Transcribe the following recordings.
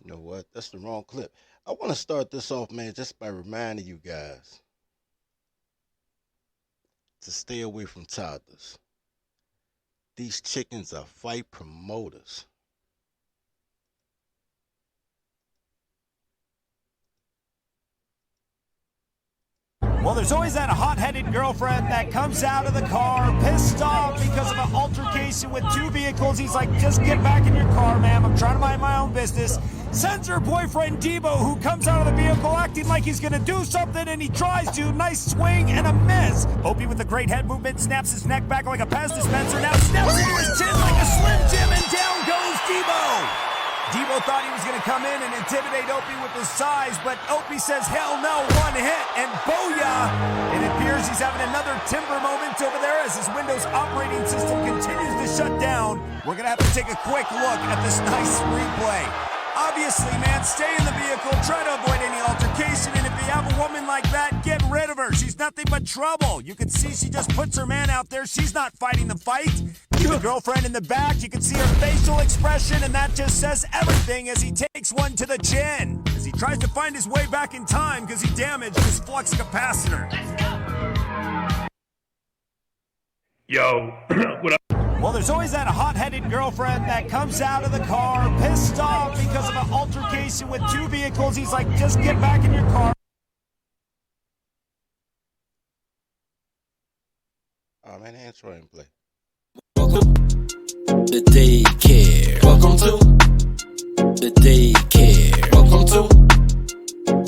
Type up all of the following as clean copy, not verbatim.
You know what? That's the wrong clip. I want to start this off, man, just by reminding you guys to stay away from toddlers. These chickens are fight promoters. Well, there's always that hot-headed girlfriend that comes out of the car pissed off because of an altercation with two vehicles. He's like, just get back in your car, ma'am. I'm trying to mind my own business. Sends her boyfriend, Debo, who comes out of the vehicle acting like he's going to do something, and he tries to. Nice swing and a miss. Opie with a great head movement snaps his neck back like a Pez dispenser. Now snaps into his chin like a Slim Jim, and down goes Debo. Debo thought he was going to come in and intimidate Opie with his size, but Opie says, hell no, one hit, and booyah! It appears he's having another timber moment over there as his Windows operating system continues to shut down. We're going to have to take a quick look at this nice replay. Obviously, man, stay in the vehicle, try to avoid any altercation, and if you have a woman like that, get rid of her. She's nothing but trouble. You can see she just puts her man out there. She's not fighting the fight. The girlfriend in the back, you can see her facial expression, and that just says everything as he takes one to the chin. As he tries to find his way back in time because he damaged his flux capacitor. Yo, what up? Well, there's always that hot-headed girlfriend that comes out of the car pissed off because of an altercation with two vehicles. He's like, just get back in your car. Oh, man, the intro ain't play. Welcome to daycare. Welcome to the daycare. Welcome to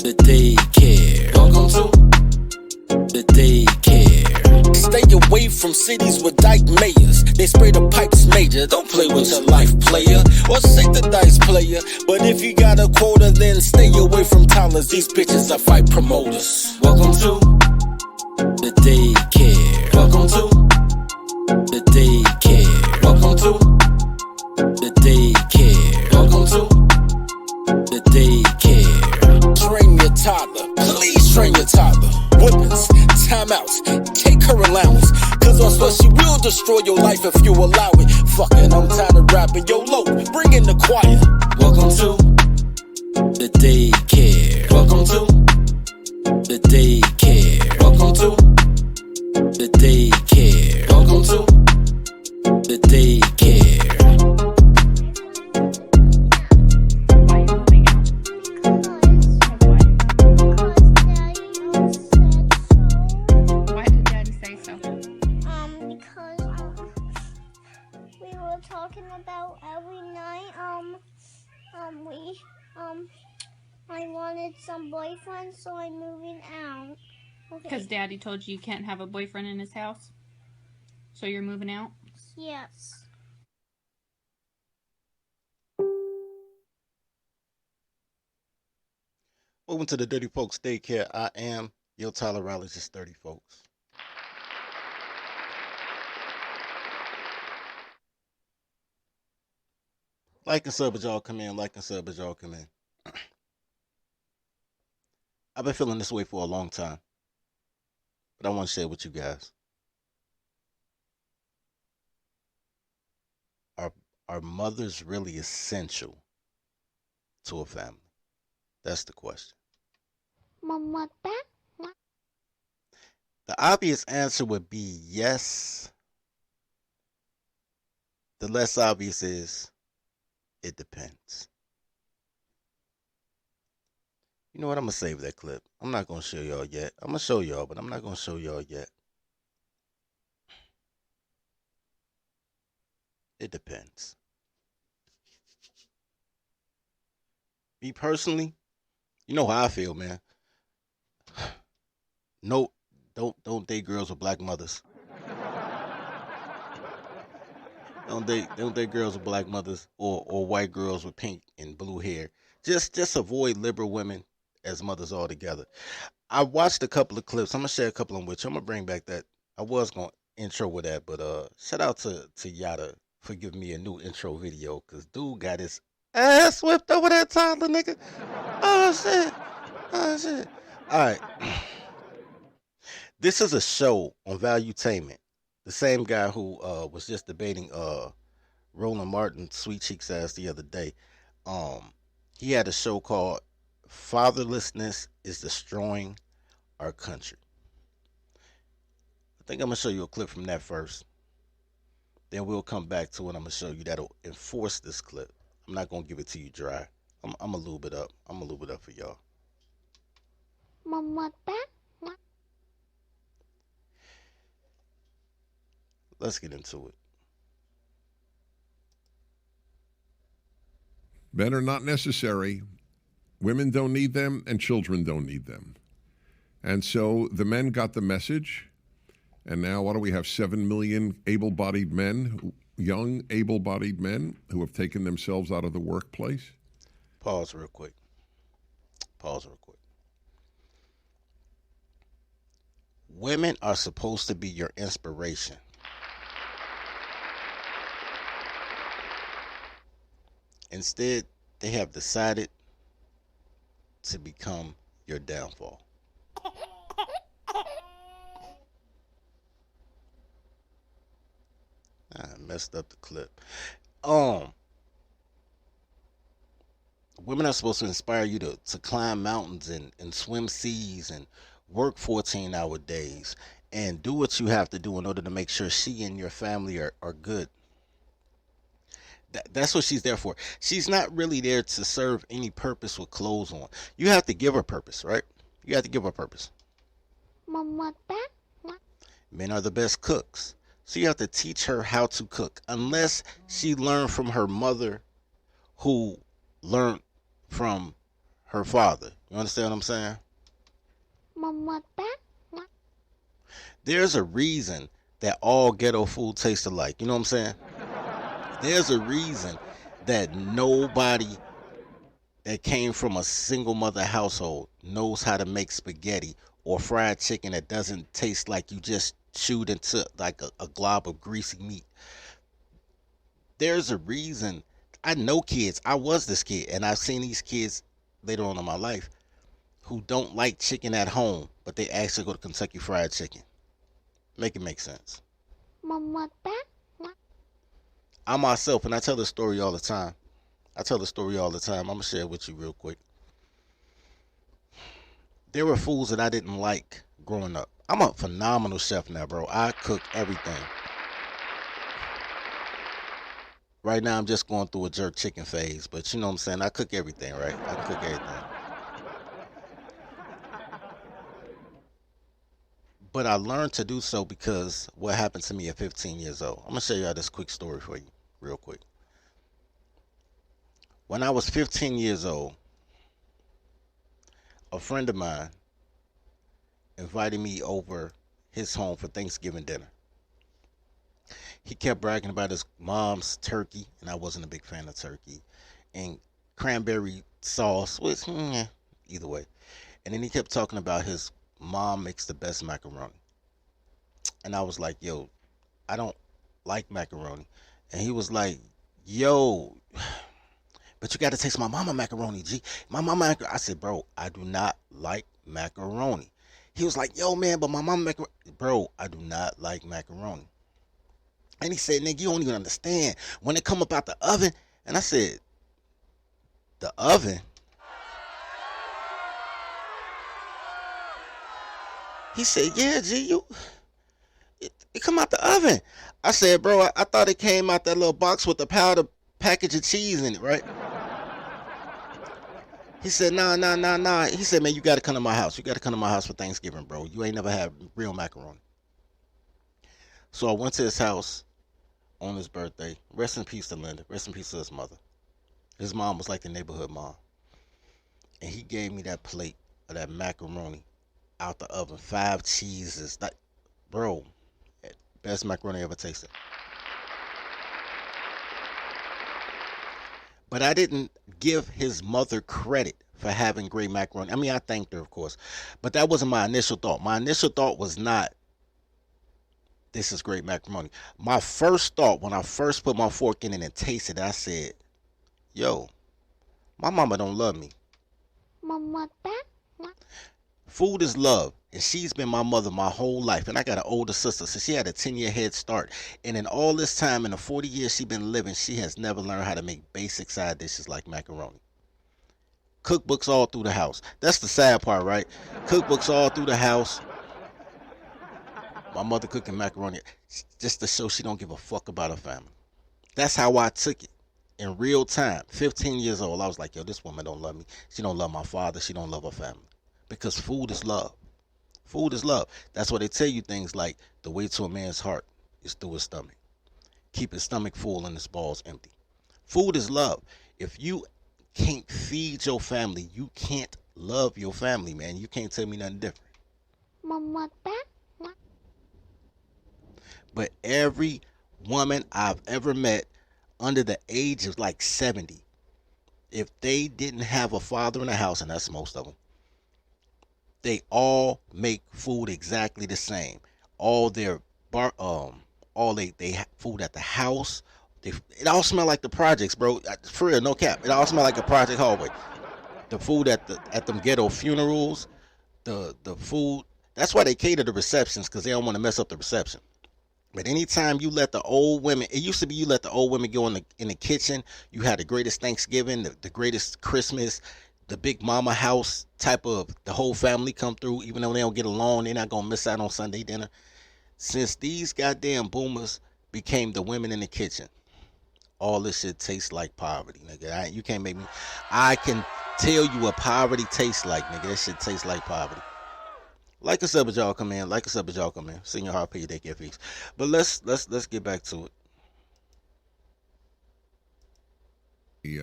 the daycare. Welcome to the daycare. Stay away from cities with dyke mayors. They spray the pipes major. Don't play with your life, player. Or shake the dice, player. But if you got a quota, then stay away from toddlers. These bitches are fight promoters. Welcome to the daycare. Welcome to the daycare. Welcome to the daycare. Welcome to the daycare. Train your toddler. Please train your toddler. Whippings, timeouts, take her allowance. Cause on what she will destroy your life if you allow it. Fucking, I'm tired of rapping. Yo, low, bring in the choir. Welcome to the daycare. Welcome to the daycare. Welcome to the daycare. Welcome to the daycare. Why did Daddy say so? Because we were talking about every night, I wanted some boyfriend, so I'm moving out. Okay. Because Daddy told you can't have a boyfriend in his house? So you're moving out? Yes. Welcome to the Dirty Folks Daycare. I am your tolerologist, Dirty Folks. Like and sub as y'all come in. Like and sub as y'all come in. I've been feeling this way for a long time, but I want to share it with you guys. Are mothers really essential to a family? That's the question. Mama, The obvious answer would be yes. The less obvious is it depends. You know what? I'm going to save that clip. I'm not going to show y'all yet. I'm going to show y'all, but I'm not going to show y'all yet. It depends. Me personally, you know how I feel, man. No, don't date girls with black mothers. Don't date girls with black mothers or white girls with pink and blue hair. Just avoid liberal women as mothers altogether. I watched a couple of clips. I'm gonna share a couple of them with you. I'm gonna bring back that. I was gonna intro with that, but shout out to Yada for giving me a new intro video, cause dude got his ass whipped over that toddler, nigga. Oh shit. All right. This is a show on Valuetainment. The same guy who was just debating Roland Martin's Sweet Cheeks ass the other day. He had a show called Fatherlessness is Destroying Our Country. I think I'm going to show you a clip from that first. Then we'll come back to what I'm going to show you that'll enforce this clip. I'm not going to give it to you dry. I'm a little bit up. I'm a little bit up for y'all. Mama, Let's get into it. Men are not necessary. Women don't need them, and children don't need them. And so the men got the message. And now, what do we have? 7 million able-bodied men, young able-bodied men who have taken themselves out of the workplace. Pause real quick. Women are supposed to be your inspiration. Instead, they have decided to become your downfall. I messed up the clip. Women are supposed to inspire you to climb mountains and swim seas and work 14-hour days and do what you have to do in order to make sure she and your family are good. That's what she's there for. She's not really there to serve any purpose with clothes on. You have to give her purpose, right? You have to give her purpose. Mama, Men are the best cooks. So you have to teach her how to cook. Unless she learned from her mother who learned from her father. You understand what I'm saying? Mama, There's a reason that all ghetto food tastes alike. You know what I'm saying? There's a reason that nobody that came from a single mother household knows how to make spaghetti or fried chicken that doesn't taste like you just chewed into like a glob of greasy meat. There's a reason. I know kids. I was this kid, and I've seen these kids later on in my life who don't like chicken at home, but they actually go to Kentucky Fried Chicken. Make it make sense. Mama, I myself, and I tell this story all the time. I'm going to share it with you real quick. There were foods that I didn't like growing up. I'm a phenomenal chef now, bro. I cook everything. Right now, I'm just going through a jerk chicken phase, but you know what I'm saying? I cook everything, right? I cook everything. But I learned to do so because what happened to me at 15 years old. I'm going to show you this quick story for you, real quick. When I was 15 years old, a friend of mine invited me over his home for Thanksgiving dinner. He kept bragging about his mom's turkey, and I wasn't a big fan of turkey, and cranberry sauce, which, either way. And then he kept talking about his mom makes the best macaroni. And I was like, yo, I don't like macaroni. And he was like, yo, but you got to taste my mama macaroni, G. My mama, I said, bro, I do not like macaroni. He was like, yo, man, but my mama macaroni. Bro, I do not like macaroni. And he said, nigga, you don't even understand. When it come up out the oven, and I said, the oven? He said, yeah, G, it come out the oven. I said, bro, I thought it came out that little box with the powder package of cheese in it, right? He said, nah. He said, man, you got to come to my house. You got to come to my house for Thanksgiving, bro. You ain't never had real macaroni. So I went to his house on his birthday. Rest in peace to Linda. Rest in peace to his mother. His mom was like the neighborhood mom. And he gave me that plate of that macaroni out the oven. 5 cheeses. Like, bro, best macaroni I ever tasted. But I didn't give his mother credit for having great macaroni. I mean, I thanked her, of course. But that wasn't my initial thought. My initial thought was not, this is great macaroni. My first thought, when I first put my fork in it and tasted it, I said, yo, my mama don't love me. Mama, Food is love, and she's been my mother my whole life. And I got an older sister, so she had a 10-year head start. And in all this time, in the 40 years she's been living, she has never learned how to make basic side dishes like macaroni. Cookbooks all through the house. That's the sad part, right? Cookbooks all through the house. My mother cooking macaroni just to show she don't give a fuck about her family. That's how I took it in real time. 15 years old, I was like, yo, this woman don't love me. She don't love my father. She don't love her family. Because food is love. Food is love. That's why they tell you things like the way to a man's heart is through his stomach. Keep his stomach full and his balls empty. Food is love. If you can't feed your family, you can't love your family, man. You can't tell me nothing different. Mama, But every woman I've ever met under the age of like 70, if they didn't have a father in the house, and that's most of them, they all make food exactly the same. All their all they have food at the house. It all smell like the projects, bro. For real, no cap. It all smell like a project hallway. The food at them ghetto funerals, the food. That's why they cater to receptions, because they don't want to mess up the reception. But anytime you let the old women, it used to be you let the old women go in the kitchen, you had the greatest Thanksgiving, the greatest Christmas, the big mama house type of, the whole family come through, even though they don't get along, they're not going to miss out on Sunday dinner. Since these goddamn boomers became the women in the kitchen, all this shit tastes like poverty, nigga. You can't make me, I can tell you what poverty tastes like, nigga. That shit tastes like poverty. Like us up as y'all come in. Like us up as y'all come in. Senior hard pay your daycare fees. But let's get back to it.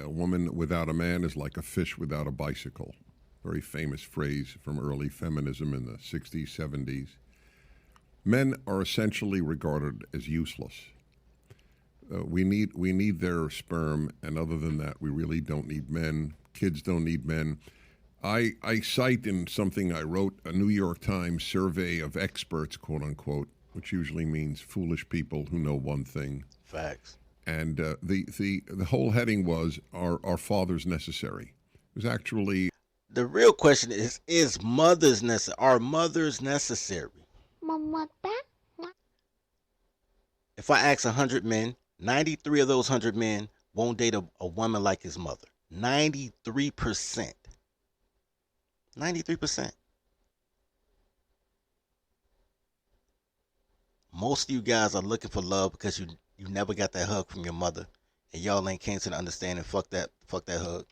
A woman without a man is like a fish without a bicycle. Very famous phrase from early feminism in the 60s, 70s. Men are essentially regarded as useless. We need their sperm, and other than that, we really don't need men. Kids don't need men. I cite in something I wrote a New York Times survey of experts, quote unquote, which usually means foolish people who know one thing. Facts. And the whole heading was, are fathers necessary? It was actually, the real question is mothers necessary? Are mothers necessary? Mama, If I ask 100 men, 93 of those 100 men won't date a woman like his mother. 93%. 93%. Most of you guys are looking for love because you never got that hug from your mother, and y'all ain't came to the understanding. Fuck that hug.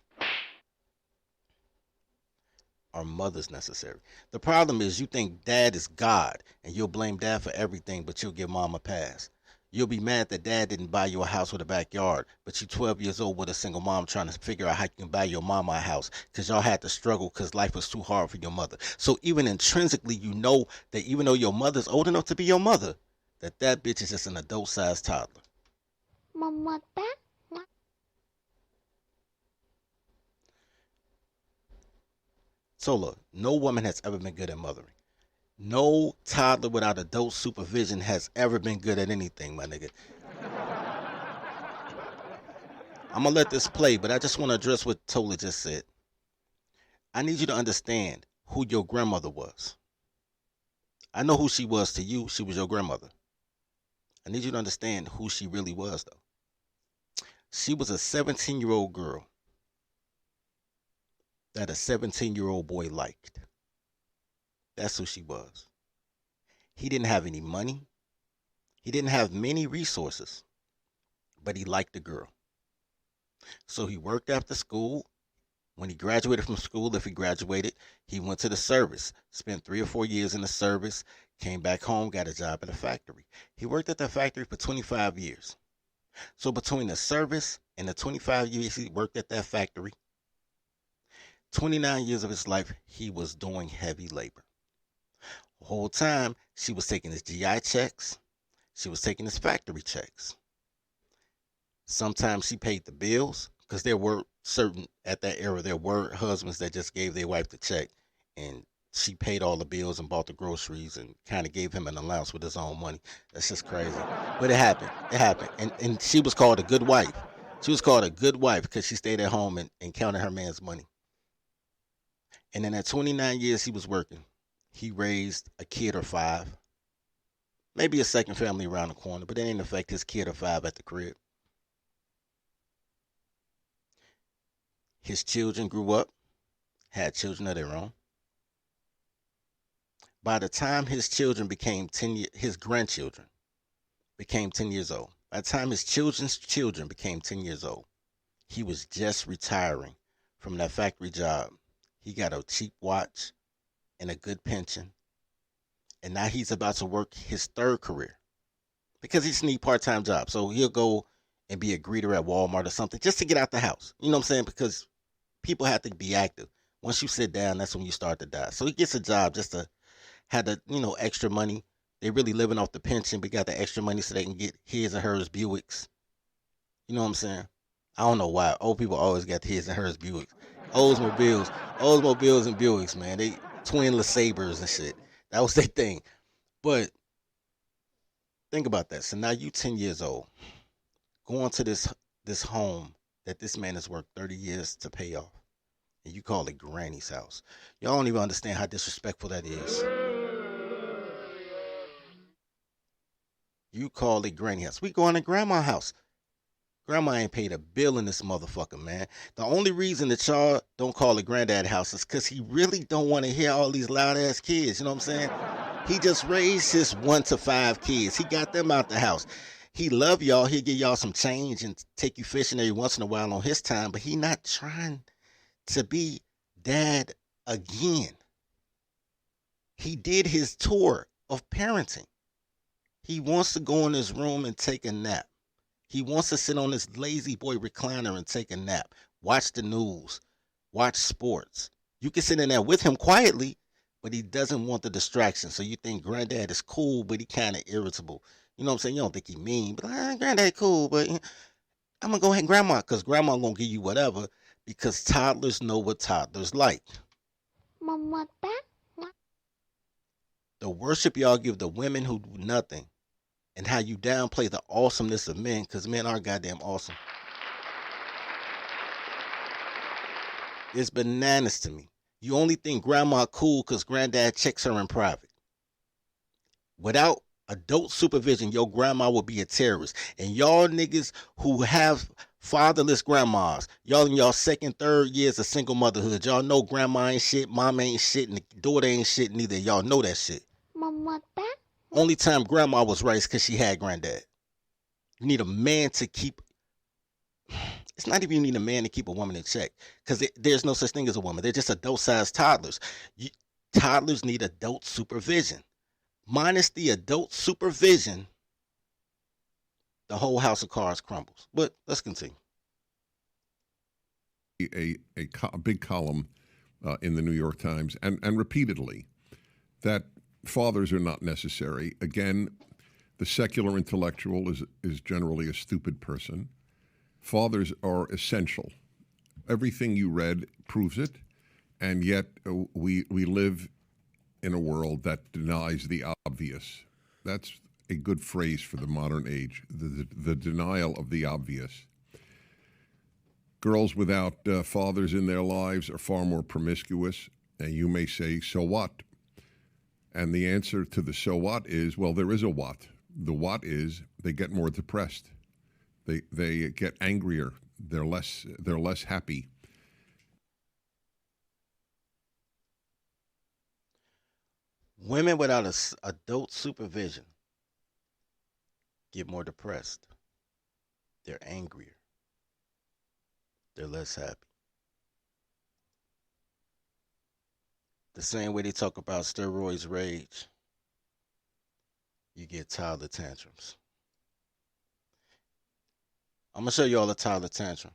Are mothers necessary? The problem is you think dad is God, and you'll blame dad for everything, but you'll give mom a pass. You'll be mad that dad didn't buy you a house with a backyard, but you 12 years old with a single mom trying to figure out how you can buy your mama a house because y'all had to struggle because life was too hard for your mother. So even intrinsically, you know that even though your mother's old enough to be your mother, that bitch is just an adult-sized toddler. Mama, So look, no woman has ever been good at mothering. No toddler without adult supervision has ever been good at anything, my nigga. I'm going to let this play, but I just want to address what Tola just said. I need you to understand who your grandmother was. I know who she was to you. She was your grandmother. I need you to understand who she really was, though. She was a 17-year-old girl that a 17-year-old boy liked. That's who she was. He didn't have any money. He didn't have many resources, but he liked the girl. So he worked after school. When he graduated from school, if he graduated, he went to the service, spent 3 or 4 years in the service, came back home, got a job at a factory. He worked at that factory for 25 years. So between the service and the 25 years he worked at that factory, 29 years of his life, he was doing heavy labor. The whole time, she was taking his GI checks. She was taking his factory checks. Sometimes she paid the bills, because there were at that era, there were husbands that just gave their wife the check, and she paid all the bills and bought the groceries and kind of gave him an allowance with his own money. That's just crazy. But it happened. It happened. And she was called a good wife. She was called a good wife because she stayed at home and counted her man's money. And in that 29 years he was working, he raised a kid or 5. Maybe a second family around the corner, but it didn't affect his kid or 5 at the crib. His children grew up. had children of their own. By the time his children became his grandchildren became 10 years old. By the time his children's children became 10 years old, he was just retiring from that factory job. He got a cheap watch and a good pension. And now he's about to work his third career because he just need part-time job. So he'll go and be a greeter at Walmart or something just to get out the house. You know what I'm saying? Because people have to be active. Once you sit down, that's when you start to die. So he gets a job just to have the, extra money. They really living off the pension, but got the extra money so they can get his and hers Buicks. You know what I'm saying? I don't know why. Old people always got his and hers Buicks. Oldsmobiles and Buicks, man. They twin LeSabres and shit. That was their thing. But think about that. So now you 10 years old, going to this home that this man has worked 30 years to pay off. And you call it Granny's house. Y'all don't even understand how disrespectful that is. You call it Granny house. We going to Grandma's house. Grandma ain't paid a bill in this motherfucker, man. The only reason that y'all don't call it Granddad house is because he really don't want to hear all these loud ass kids. You know what I'm saying? He just raised his 1 to 5 kids. He got them out the house. He love y'all. He'll give y'all some change and take you fishing every once in a while on his time, but he not trying to be dad again. He did his tour of parenting. He wants to go in his room and take a nap. He wants to sit on his lazy boy recliner and take a nap, watch the news, watch sports. You can sit in there with him quietly, but he doesn't want the distraction. So you think Granddad is cool, but he kind of irritable. You know what I'm saying? You don't think he mean, but Granddad cool, but I'm going to go ahead and Grandma, because Grandma going to give you whatever, because toddlers know what toddlers like. Mama, The worship y'all give the women who do nothing, and how you downplay the awesomeness of men, because men are goddamn awesome. It's bananas to me. You only think Grandma cool because Granddad checks her in private. Without adult supervision, your grandma will be a terrorist. And y'all niggas who have fatherless grandmas, y'all in y'all second, third years of single motherhood, y'all know grandma ain't shit, mom ain't shit, and the daughter ain't shit neither. Y'all know that shit. Mama, Only time grandma was right is because she had Granddad. You need a man to keep... It's not even you need a man to keep a woman in check, because there's no such thing as a woman. They're just adult-sized toddlers. Toddlers need adult supervision. Minus the adult supervision, the whole house of cards crumbles. But let's continue. A big column in the New York Times, and repeatedly, that fathers are not necessary. Again, the secular intellectual is generally a stupid person. Fathers are essential. Everything you read proves it, and yet we live in a world that denies the obvious. That's a good phrase for the modern age, the denial of the obvious. Girls without fathers in their lives are far more promiscuous, and you may say, so what? And the answer to the so what is, well, there is a what. The what is they get more depressed. They get angrier. They're less happy. Women without adult supervision get more depressed. They're angrier. They're less happy. The same way they talk about steroids rage, you get toddler tantrums. I'm going to show you all a toddler tantrum.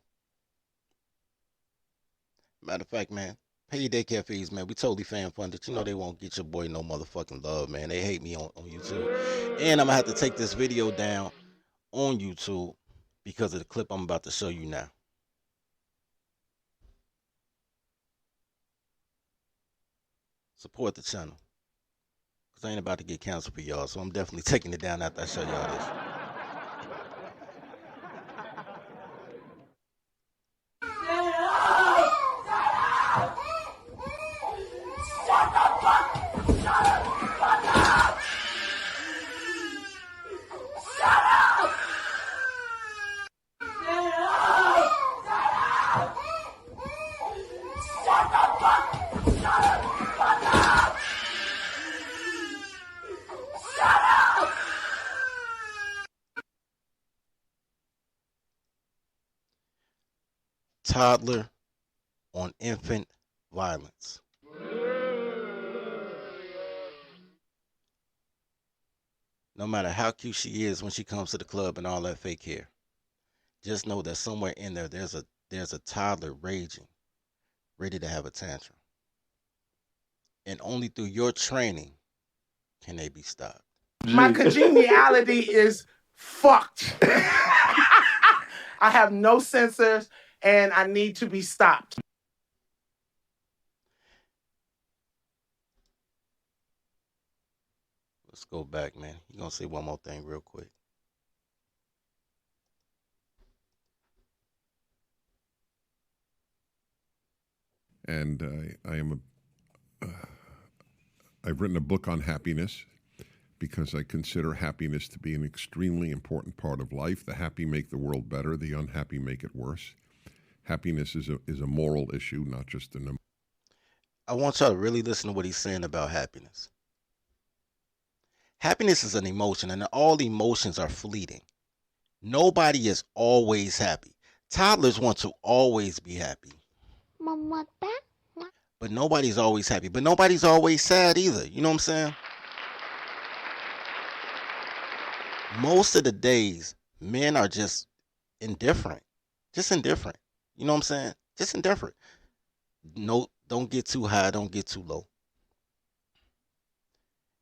Matter of fact, man, pay your daycare fees, man. We totally fan funded. You know they won't get your boy no motherfucking love, man. They hate me on YouTube. And I'm going to have to take this video down on YouTube because of the clip I'm about to show you now. Support the channel, because I ain't about to get canceled for y'all, so I'm definitely taking it down after I show y'all this. Shut the fuck toddler on infant violence. No matter how cute she is when she comes to the club and all that fake hair, just know that somewhere in there, there's a toddler raging, ready to have a tantrum. And only through your training can they be stopped. My congeniality is fucked. I have no sensors and I need to be stopped. Let's go back, man. You're going to say one more thing real quick. And I've written a book on happiness because I consider happiness to be an extremely important part of life. The happy make the world better. The unhappy make it worse. Happiness is a moral issue, not just an. I want y'all to really listen to what he's saying about happiness. Happiness is an emotion, and all emotions are fleeting. Nobody is always happy. Toddlers want to always be happy. But nobody's always happy. But nobody's always sad either. You know what I'm saying? Most of the days, men are just indifferent. Just indifferent. You know what I'm saying? Just indifferent. No, don't get too high, don't get too low.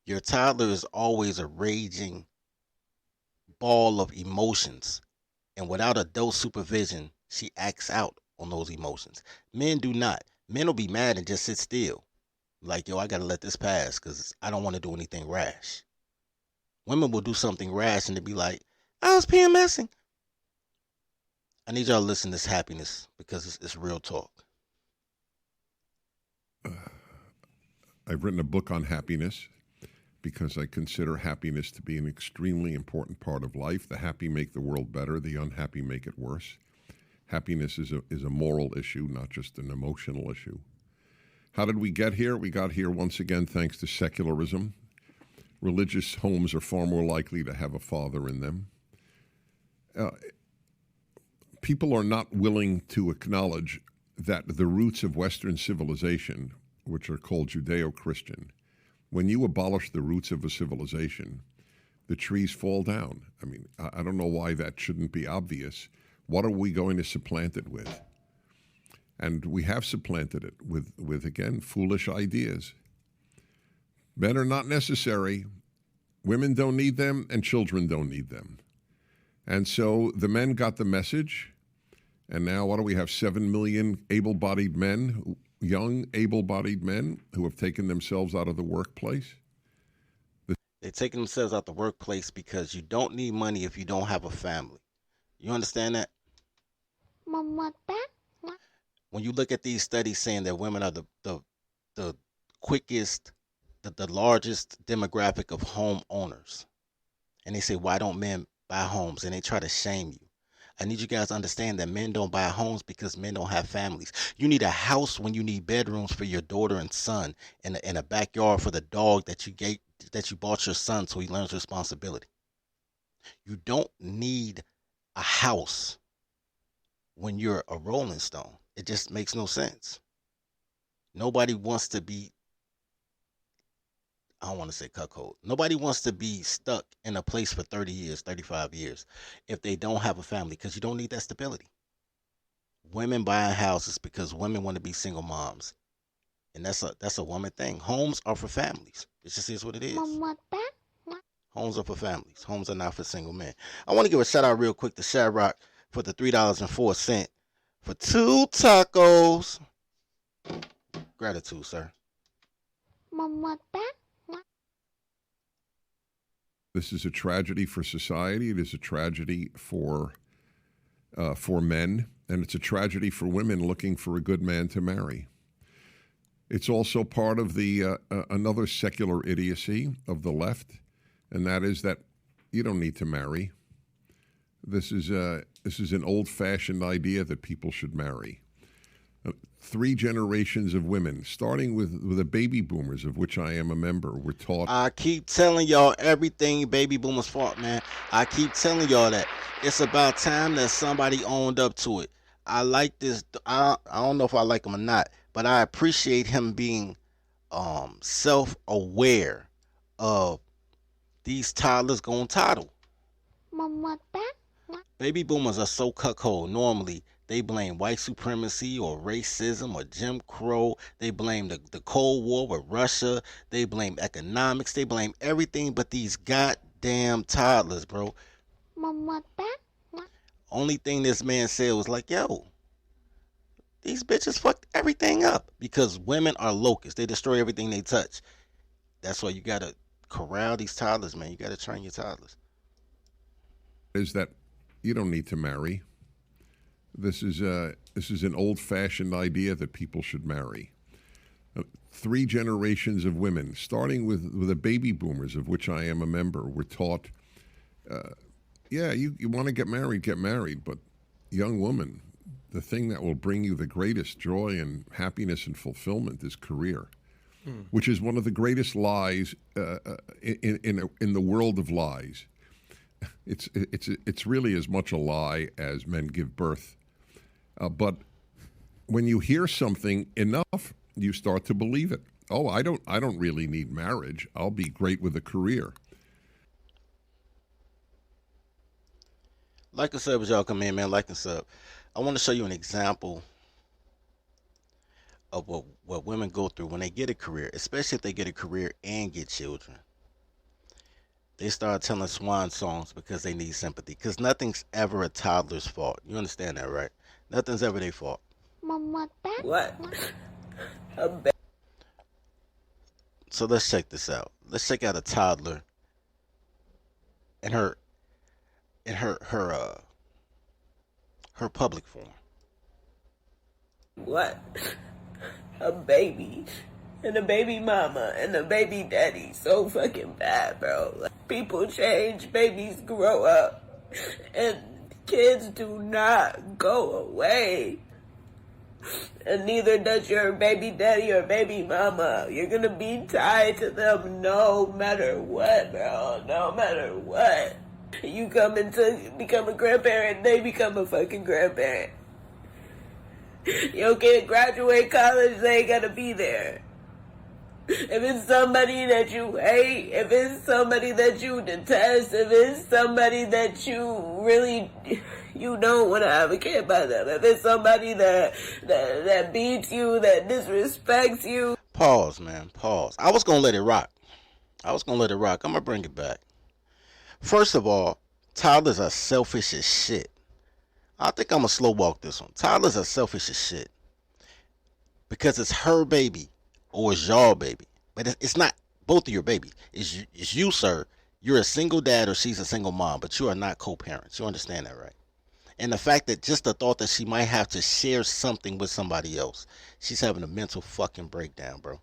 Your toddler is always a raging ball of emotions. And without adult supervision, she acts out on those emotions. Men do not. Men will be mad and just sit still. Like, yo, I got to let this pass because I don't want to do anything rash. Women will do something rash and they'll be like, I was PMSing. I need y'all to listen to this happiness because it's real talk. I've written a book on happiness because I consider happiness to be an extremely important part of life. The happy make the world better. The unhappy make it worse. Happiness is a moral issue, not just an emotional issue. How did we get here? We got here once again thanks to secularism. Religious homes are far more likely to have a father in them. People are not willing to acknowledge that the roots of Western civilization, which are called Judeo-Christian, when you abolish the roots of a civilization, the trees fall down. I mean, I don't know why that shouldn't be obvious. What are we going to supplant it with? And we have supplanted it with again, foolish ideas. Men are not necessary. Women don't need them, and children don't need them. And so the men got the message. And now what do we have? 7 million able-bodied men, young able-bodied men who have taken themselves out of the workplace. They're taking themselves out the workplace because you don't need money if you don't have a family. You understand that? When you look at these studies saying that women are the quickest, the largest demographic of homeowners, and they say, why don't men buy homes? And they try to shame you. I need you guys to understand that men don't buy homes because men don't have families. You need a house when you need bedrooms for your daughter and son, and a backyard for the dog that you bought your son so he learns responsibility. You don't need a house when you're a Rolling Stone. It just makes no sense. Nobody wants to be, I don't want to say cuckold. Nobody wants to be stuck in a place for 30 years, 35 years if they don't have a family, because you don't need that stability. Women buying houses because women want to be single moms. And that's a woman thing. Homes are for families. It just is what it is. Homes are for families. Homes are not for single men. I want to give a shout out real quick to Shadrach for the $3.04 for 2 tacos. Gratitude, sir. This is a tragedy for society. It is a tragedy for men, and it's a tragedy for women looking for a good man to marry. It's also part of the another secular idiocy of the left, and that is that you don't need to marry. This is an old-fashioned idea that people should marry. 3 generations of women, starting with the baby boomers, of which I am a member, were taught. I keep telling y'all everything baby boomers' fault, man. I keep telling y'all that. It's about time that somebody owned up to it. I like this. I don't know if I like him or not, but I appreciate him being self-aware of these toddlers going toddle. Mama, Baby boomers are so cuckold. Normally, they blame white supremacy or racism or Jim Crow. They blame the Cold War with Russia. They blame economics. They blame everything but these goddamn toddlers, bro. Mama, Only thing this man said was like, yo, these bitches fucked everything up. Because women are locusts. They destroy everything they touch. That's why you gotta corral these toddlers, man. You gotta train your toddlers. Is that you don't need to marry. This is an old-fashioned idea that people should marry. 3 generations of women, starting with the baby boomers, of which I am a member, were taught, you want to get married, but young woman, the thing that will bring you the greatest joy and happiness and fulfillment is career, which is one of the greatest lies in the world of lies. It's really as much a lie as men give birth. But when you hear something enough, you start to believe it. Oh, I don't really need marriage. I'll be great with a career. Like and sub as y'all come in, man. Like and sub. I want to show you an example of what women go through when they get a career, especially if they get a career and get children. They start telling swan songs because they need sympathy. Because nothing's ever a toddler's fault. You understand that, right? Nothing's ever their fault. Mama, What? So let's check this out. Let's check out a toddler and her public form. What? A baby. And a baby mama and a baby daddy. So fucking bad, bro. Like, people change, babies grow up. And kids do not go away. And neither does your baby daddy or baby mama. You're gonna be tied to them no matter what, bro. No matter what. You come to become a grandparent, they become a fucking grandparent. Your kid graduate college, they ain't gotta be there. If it's somebody that you hate, if it's somebody that you detest, if it's somebody that you really, you don't want to have a kid by them, if it's somebody that beats you, that disrespects you. Pause, man. Pause. I was going to let it rock. I'm going to bring it back. First of all, toddlers are selfish as shit. I think I'm going to slow walk this one. Toddlers are selfish as shit. Because it's her baby. Or it's y'all baby. But it's not both of your baby. It's you, sir. You're a single dad or she's a single mom, but you are not co-parents. You understand that, right? And the fact that just the thought that she might have to share something with somebody else, she's having a mental fucking breakdown, bro.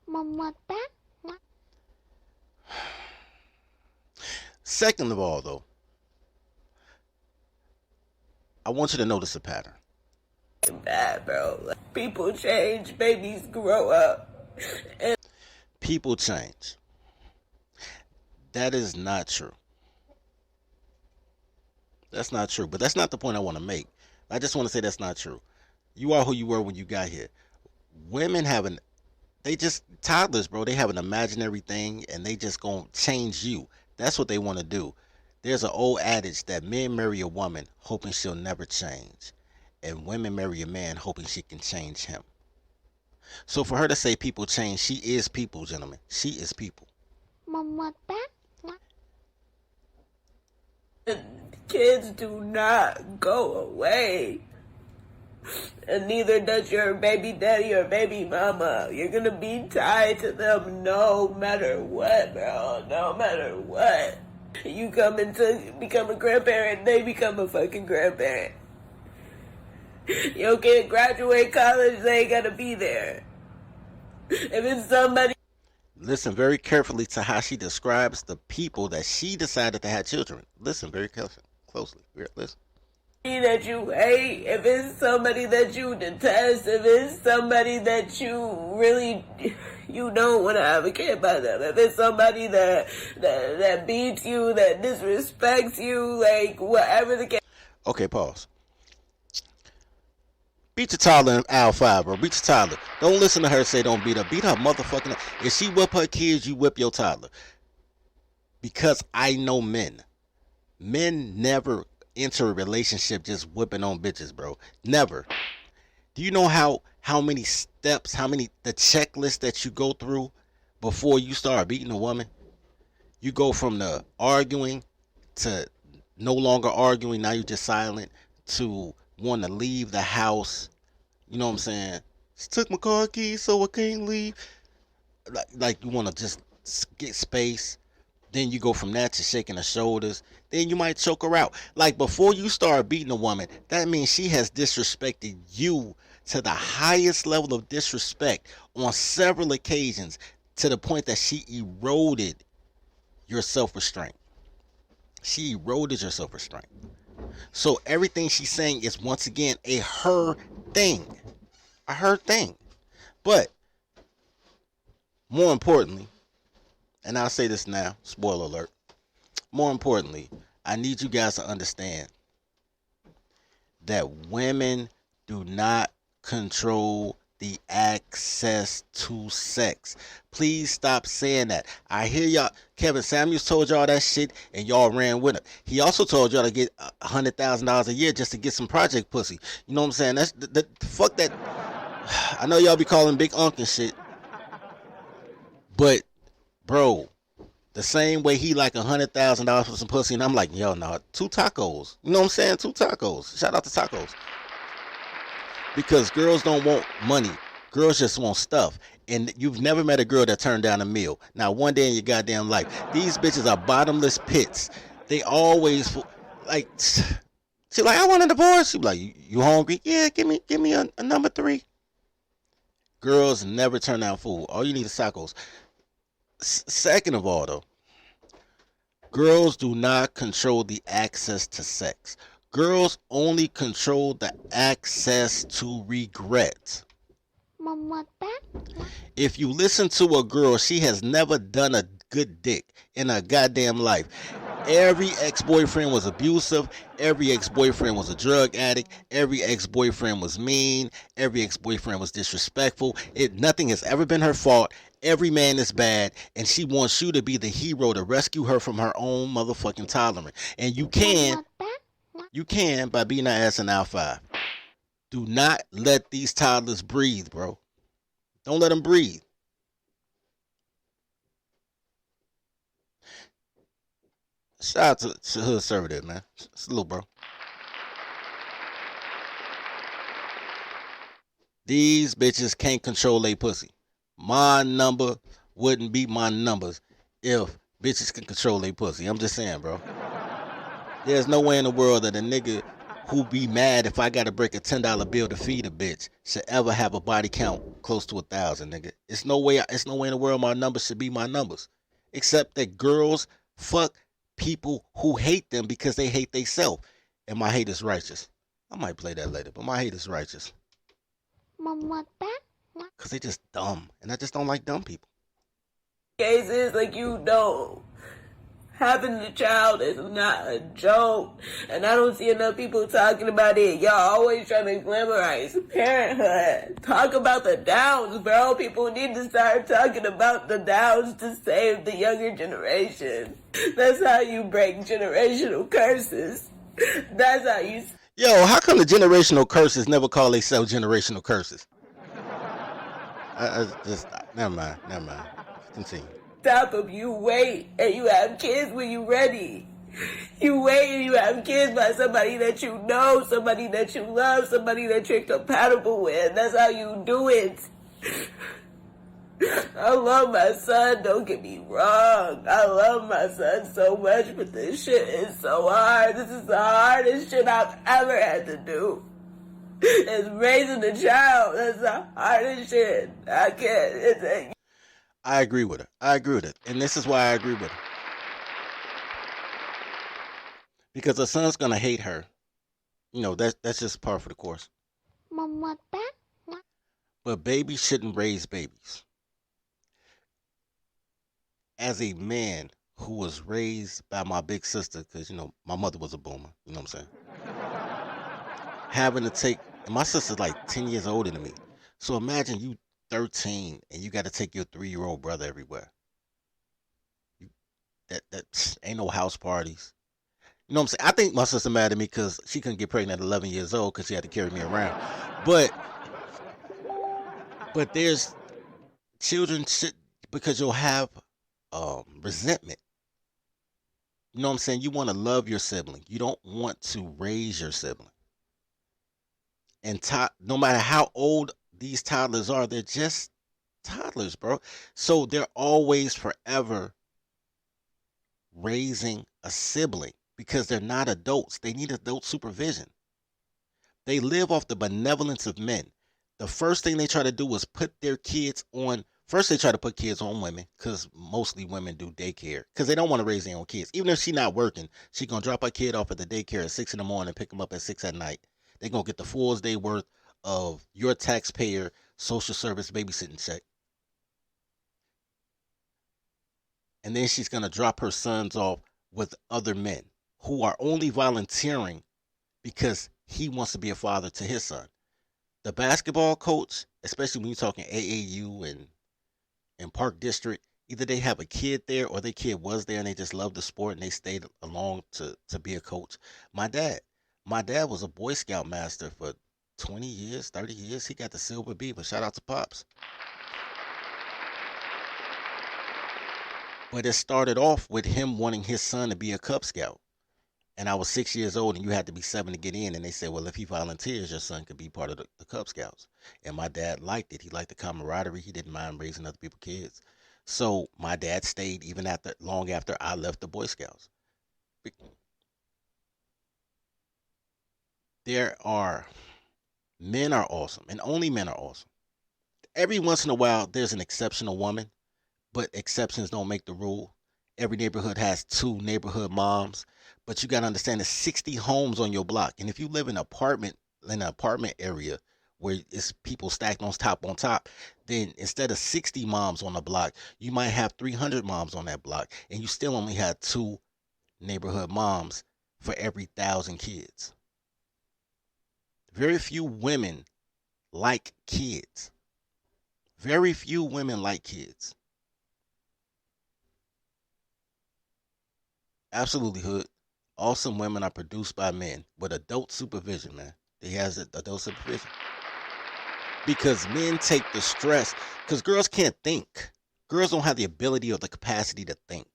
Mama, Second of all, though, I want you to notice a pattern. Bad, bro. Like, people change, babies grow up. And people change. That is not true. That's not true. But that's not the point I want to make. I just want to say that's not true. You are who you were when you got here. Women toddlers, bro, they have an imaginary thing and they just gonna change you. That's what they want to do. There's an old adage that men marry a woman hoping she'll never change. And women marry a man hoping she can change him. So for her to say people change, she is people, gentlemen. She is people. Mama, kids do not go away. And neither does your baby daddy or baby mama. You're gonna be tied to them no matter what, bro. No matter what. You come to become a grandparent, they become a fucking grandparent. Your kid graduate college, they ain't gotta be there. If it's somebody... Listen very carefully to how she describes the people that she decided to have children. Listen very closely. Listen. That you hate, if it's somebody that you detest, if it's somebody that you really, you don't want to have a kid by them, if it's somebody that beats you, that disrespects you, like whatever the case. Okay, pause. Beat your toddler in aisle 5, bro. Beat your toddler. Don't listen to her say don't beat her. Beat her motherfucking up. If she whip her kids, you whip your toddler. Because I know men. Men never enter a relationship just whipping on bitches, bro. Never. Do you know how many steps, the checklist that you go through before you start beating a woman? You go from the arguing to no longer arguing, now you're just silent, to want to leave the house. You know what I'm saying? She took my car keys so I can't leave. Like you want to just get space. Then you go from that to shaking her shoulders. Then you might choke her out. Like before you start beating a woman, that means she has disrespected you to the highest level of disrespect on several occasions, to the point that she eroded your self-restraint. She eroded your self-restraint. So everything she's saying is once again a her thing. A her thing. But more importantly, and I'll say this now, spoiler alert. More importantly, I need you guys to understand that women do not control the access to sex. Please stop saying that. I hear y'all. Kevin Samuels told y'all that shit and y'all ran with it. He also told y'all to get $100,000 a year just to get some project pussy. You know what I'm saying? That's fuck that. I know y'all be calling Big Unc and shit, but bro, the same way he like $100,000 for some pussy, and I'm like, yo, no, 2 tacos. You know what I'm saying? 2 tacos. Shout out to tacos. Because girls don't want money. Girls just want stuff. And you've never met a girl that turned down a meal. Now, one day in your goddamn life. These bitches are bottomless pits. They always, like, she like, I want a divorce. She be like, you hungry? Yeah, give me a number 3. Girls never turn down food. All you need is tacos. Second of all, though, girls do not control the access to sex. Girls only control the access to regret. If you listen to a girl, she has never done a good dick in her goddamn life. Every ex-boyfriend was abusive. Every ex-boyfriend was a drug addict. Every ex-boyfriend was mean. Every ex-boyfriend was disrespectful. Nothing has ever been her fault. Every man is bad, and she wants you to be the hero to rescue her from her own motherfucking tolerance. And you can by beating her ass in aisle 5. Do not let these toddlers breathe, bro. Don't let them breathe. Shout out to Hood Conservative, man. Salute, bro. These bitches can't control their pussy. My number wouldn't be my numbers if bitches can control their pussy. I'm just saying, bro. There's no way in the world that a nigga who be mad if I gotta break a $10 bill to feed a bitch should ever have a body count close to 1,000, nigga. It's no way in the world my numbers should be my numbers. Except that girls fuck people who hate them because they hate themselves. And my hate is righteous. I might play that later, but my hate is righteous. Because they just dumb. And I just don't like dumb people. Cases, like, having a child is not a joke, and I don't see enough people talking about it. Y'all always trying to glamorize parenthood. Talk about the downs, bro. People need to start talking about the downs to save the younger generation. That's how you break generational curses. That's how you... Yo, how come the generational curses never call themselves generational curses? I just... Never mind. Continue. Top of you wait and you have kids when you ready. You wait and you have kids by somebody that you know, somebody that you love, somebody that you're compatible with. That's how you do it. I love my son, don't get me wrong. I love my son so much, but this shit is so hard. This is the hardest shit I've ever had to do. It's raising a child. That's the hardest shit. I can't. I agree with her. And this is why I agree with her. Because her son's going to hate her. You know, that's just par for the course. But babies shouldn't raise babies. As a man who was raised by my big sister, because, you know, my mother was a boomer. You know what I'm saying? Having to take And my sister's like 10 years older than me. So imagine you 13 and you got to take your 3-year-old brother everywhere. That ain't no house parties. You know what I'm saying? I think my sister mad at me because she couldn't get pregnant at 11 years old because she had to carry me around. But there's children because you'll have resentment. You know what I'm saying? You want to love your sibling. You don't want to raise your sibling. And no matter how old these toddlers are, they're just toddlers, bro. So they're always forever raising a sibling because they're not adults. They need adult supervision. They live off the benevolence of men. The first thing they try to do is put their kids on. First, they try to put kids on women because mostly women do daycare because they don't want to raise their own kids. Even if she's not working, she's going to drop her kid off at the daycare at 6 in the morning and pick them up at 6 at night. They're going to get the full day worth of your taxpayer social service babysitting check. And then she's going to drop her sons off with other men who are only volunteering because he wants to be a father to his son. The basketball coach, especially when you're talking AAU and Park District, either they have a kid there or their kid was there and they just love the sport and they stayed along to be a coach. My dad was a Boy Scout master for 20 years, 30 years. He got the Silver Beaver. Shout out to Pops. But it started off with him wanting his son to be a Cub Scout. And I was 6 years old and you had to be 7 to get in. And they said, well, if he volunteers, your son could be part of the Cub Scouts. And my dad liked it. He liked the camaraderie. He didn't mind raising other people's kids. So my dad stayed even long after I left the Boy Scouts. Men are awesome, and only men are awesome. Every once in a while, there's an exceptional woman, but exceptions don't make the rule. Every neighborhood has 2 neighborhood moms, but you got to understand there's 60 homes on your block. And if you live in an apartment area where it's people stacked on top, then instead of 60 moms on the block, you might have 300 moms on that block, and you still only have 2 neighborhood moms for every 1,000 kids. Very few women like kids. Very few women like kids. Absolutely, Hood. Awesome women are produced by men with adult supervision, man. They has adult supervision. Because men take the stress, because girls can't think. Girls don't have the ability or the capacity to think.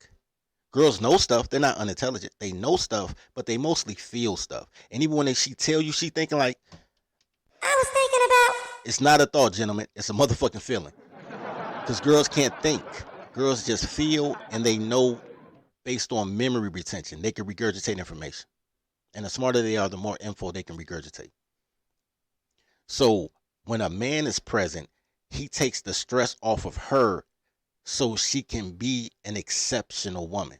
Girls know stuff. They're not unintelligent. They know stuff, but they mostly feel stuff. And even when she tell you she thinking like, I was thinking about. It's not a thought, gentlemen. It's a motherfucking feeling. Because girls can't think. Girls just feel and they know based on memory retention. They can regurgitate information. And the smarter they are, the more info they can regurgitate. So when a man is present, he takes the stress off of her so she can be an exceptional woman.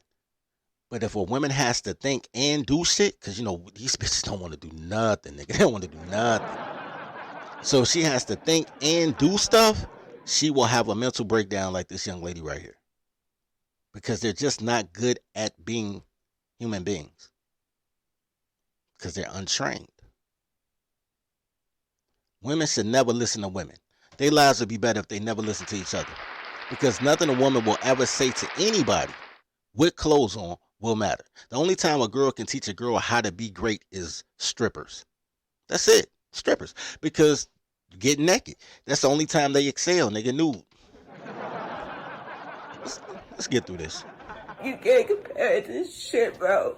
But if a woman has to think and do shit, because, these bitches don't want to do nothing, nigga. They don't want to do nothing. So she has to think and do stuff, she will have a mental breakdown like this young lady right here. Because they're just not good at being human beings. Because they're untrained. Women should never listen to women. Their lives would be better if they never listen to each other. Because nothing a woman will ever say to anybody with clothes on will matter. The only time a girl can teach a girl how to be great is strippers. That's it. Strippers. Because you get naked. That's the only time they excel, nigga, nude. Let's get through this. You can't compare it to this shit, bro.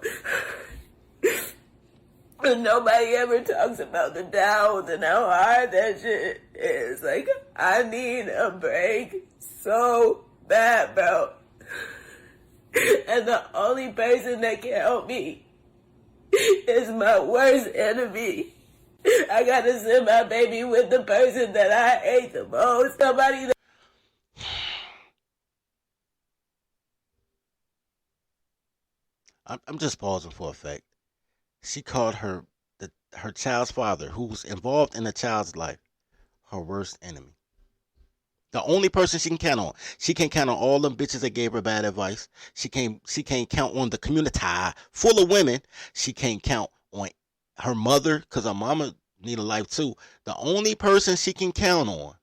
And nobody ever talks about the downs and how hard that shit is. Like, I need a break so bad, bro. And the only person that can help me is my worst enemy. I gotta send my baby with the person that I hate the most. Somebody that... I'm just pausing for effect. She called her child's father, who's involved in the child's life, her worst enemy. The only person she can count on. She can't count on all them bitches that gave her bad advice. She can't count on the community full of women. She can't count on her mother, because her mama need a life too. The only person she can count on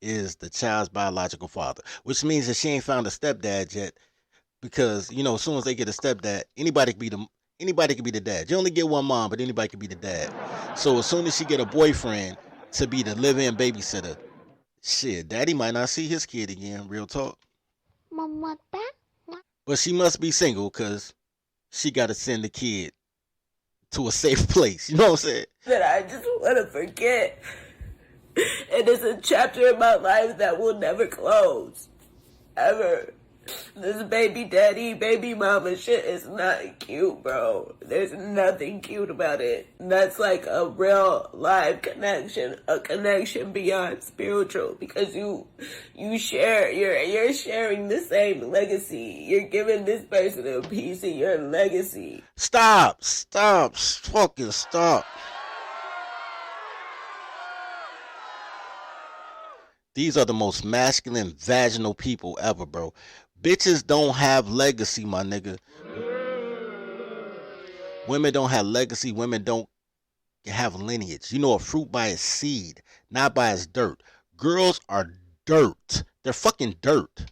is the child's biological father, which means that she ain't found a stepdad yet. Because you know, as soon as they get a stepdad, anybody can be the dad. You only get one mom, but anybody can be the dad. So as soon as she get a boyfriend to be the live-in babysitter, shit, daddy might not see his kid again. Real talk. Mama, But she must be single because she got to send the kid to a safe place. You know what I'm saying? That I just want to forget. And it's a chapter in my life that will never close. Ever. This baby daddy, baby mama shit is not cute, bro. There's nothing cute about it. That's like a real live connection, a connection beyond spiritual, because you share, you're sharing the same legacy. You're giving this person a piece of your legacy. Stop, fucking stop. These are the most masculine vaginal people ever, bro. Bitches don't have legacy, my nigga. Women don't have legacy. Women don't have lineage. You know, a fruit by its seed, not by its dirt. Girls are dirt. They're fucking dirt.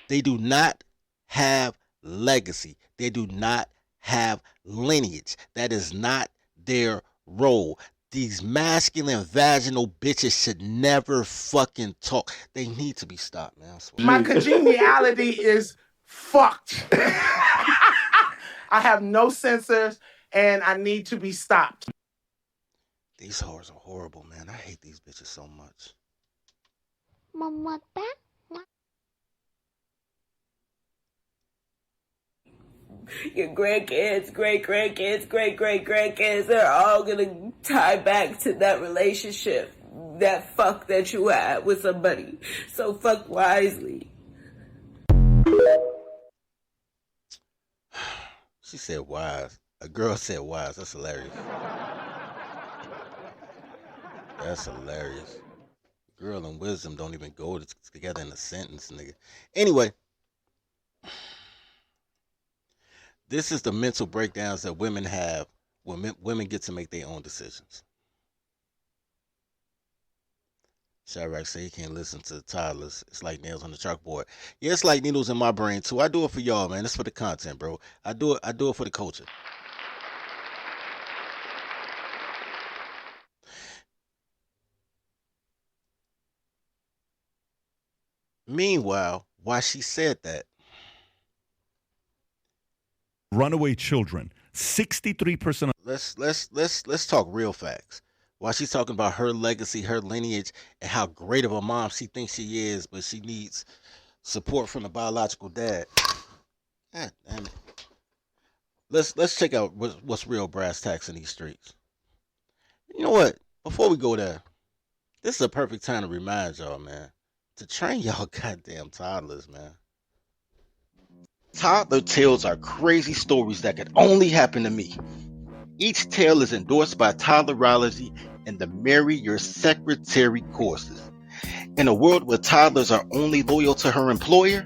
They do not have legacy. They do not have lineage. That is not their role. These masculine vaginal bitches should never fucking talk. They need to be stopped, man. My congeniality is fucked. I have no censors, and I need to be stopped. These whores are horrible, man. I hate these bitches so much. Mama, Your grandkids, great-grandkids, great-great-grandkids, they're all gonna tie back to that relationship, that fuck that you had with somebody. So fuck wisely. She said wise. A girl said wise. That's hilarious. That's hilarious. Girl and wisdom don't even go together in a sentence, nigga. Anyway. This is the mental breakdowns that women have when women get to make their own decisions. Chirac said he can't listen to toddlers. It's like nails on the chalkboard. Yeah, it's like needles in my brain too. I do it for y'all, man. It's for the content, bro. I do it for the culture. Meanwhile, why she said that, Runaway children, 63%. let's talk real facts. While she's talking about her legacy, her lineage, and how great of a mom she thinks she is, but she needs support from the biological dad. God damn it. Let's check out what's real brass tacks in these streets. You know what? Before we go there, this is a perfect time to remind y'all, man, to train y'all goddamn toddlers, man. Toddler tales are crazy stories that could only happen to me. Each tale is endorsed by Toddlerology and the Marry Your Secretary courses. In a world where toddlers are only loyal to her employer,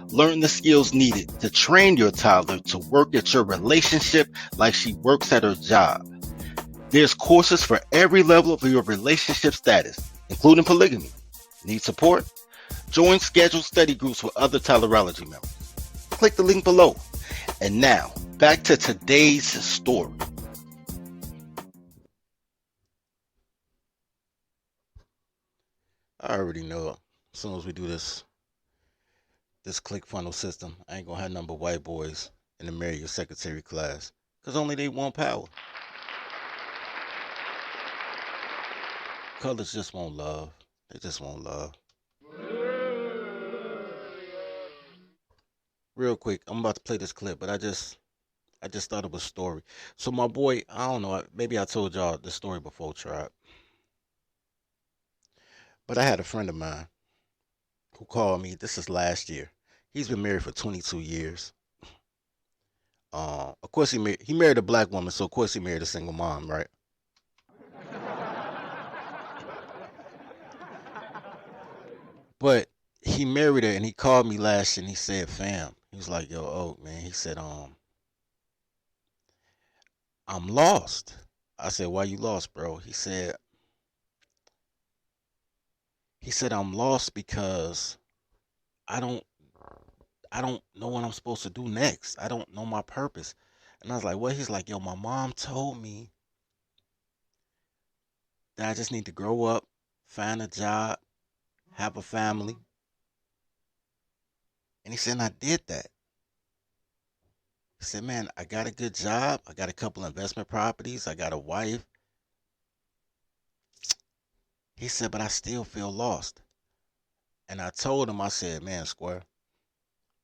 learn the skills needed to train your toddler to work at your relationship like she works at her job. There's courses for every level of your relationship status, including polygamy. Need support? Join scheduled study groups with other Toddlerology members. Click the link below. And now, back to today's story. I already know as soon as we do this click funnel system, I ain't gonna have nothing but white boys in the Marry Your Secretary class. Because only they want power. Colors just want love. They just want love. Real quick, I'm about to play this clip, but I just thought it was a story. So my boy, I don't know, maybe I told y'all the story before, Tribe. But I had a friend of mine who called me, this is last year. He's been married for 22 years. Of course he married a black woman, so of course he married a single mom, right? But he married her and he called me last year and he said, fam, he was like, yo, man, he said, I'm lost. I said, why you lost, bro? He said I'm lost because I don't I don't know what I'm supposed to do next. I don't know my purpose. And I was like, what? He's like, yo, my mom told me that I just need to grow up, find a job, have a family. And he said, and I did that. He said, man, I got a good job. I got a couple investment properties. I got a wife. He said, but I still feel lost. And I told him, I said, man, Square,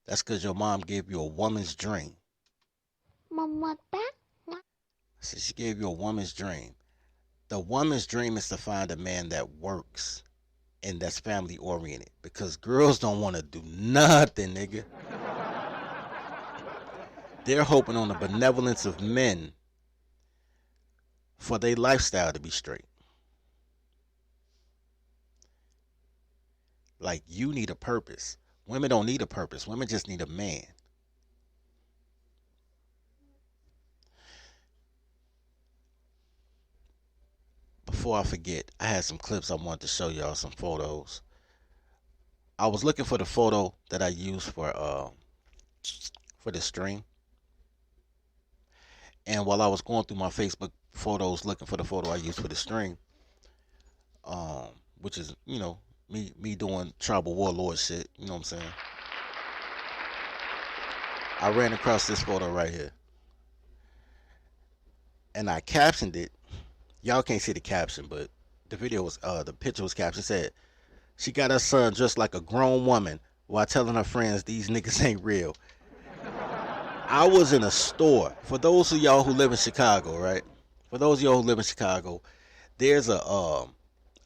that's because your mom gave you a woman's dream. Mama, I said, she gave you a woman's dream. The woman's dream is to find a man that works and that's family oriented. Because girls don't want to do nothing, nigga. They're hoping on the benevolence of men for their lifestyle to be straight. Like, you need a purpose. Women don't need a purpose. Women just need a man. Before I forget, I had some clips I wanted to show y'all, some photos. I was looking for the photo that I used for the stream. And while I was going through my Facebook photos looking for the photo I used for the stream, which is, you know, me doing tribal warlord shit, you know what I'm saying? I ran across this photo right here. And I captioned it. Y'all can't see the caption, but the picture was captioned. It said, she got her son dressed like a grown woman while telling her friends these niggas ain't real. I was in a store. For those of y'all who live in Chicago, right? For those of y'all who live in Chicago, there's a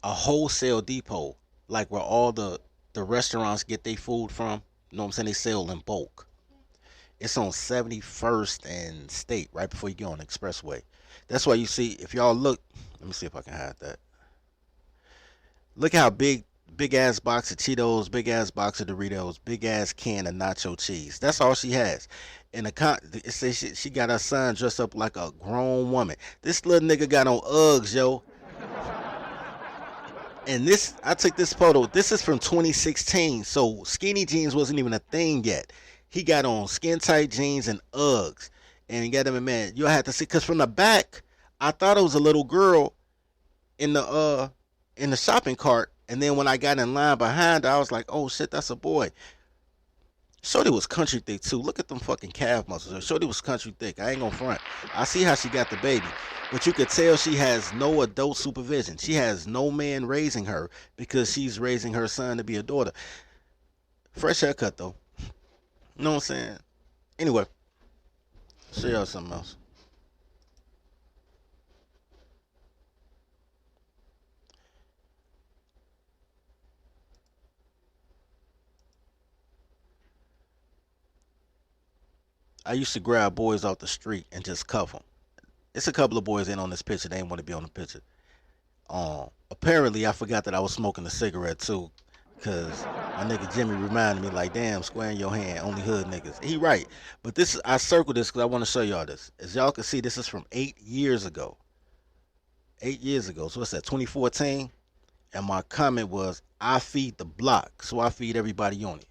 wholesale depot, like where all the restaurants get their food from. You know what I'm saying? They sell in bulk. It's on 71st and State, right before you get on the expressway. That's why you see, if y'all look, let me see if I can hide that. Look how big ass box of Cheetos, big ass box of Doritos, big ass can of nacho cheese. That's all she has. And it says she got her son dressed up like a grown woman. This little nigga got on Uggs, yo. And I took this photo. This is from 2016, so skinny jeans wasn't even a thing yet. He got on skin tight jeans and Uggs, and he got him, man. You'll have to see, cause from the back, I thought it was a little girl in the shopping cart, and then when I got in line behind her, I was like, oh shit, that's a boy. Shorty was country thick too. Look at them fucking calf muscles. Shorty was country thick. I ain't gonna front. I see how she got the baby, but you could tell she has no adult supervision. She has no man raising her because she's raising her son to be a daughter. Fresh haircut though. You know what I'm saying? Anyway, show y'all something else. I used to grab boys off the street and just cuff them. It's a couple of boys in on this picture. They didn't want to be on the picture. Apparently, I forgot that I was smoking a cigarette too, because my nigga Jimmy reminded me, like, damn, square in your hand, only hood niggas. He right. But I circled this because I want to show y'all this. As y'all can see, this is from 8 years ago. 8 years ago. So what's that, 2014? And my comment was, I feed the block, so I feed everybody on it.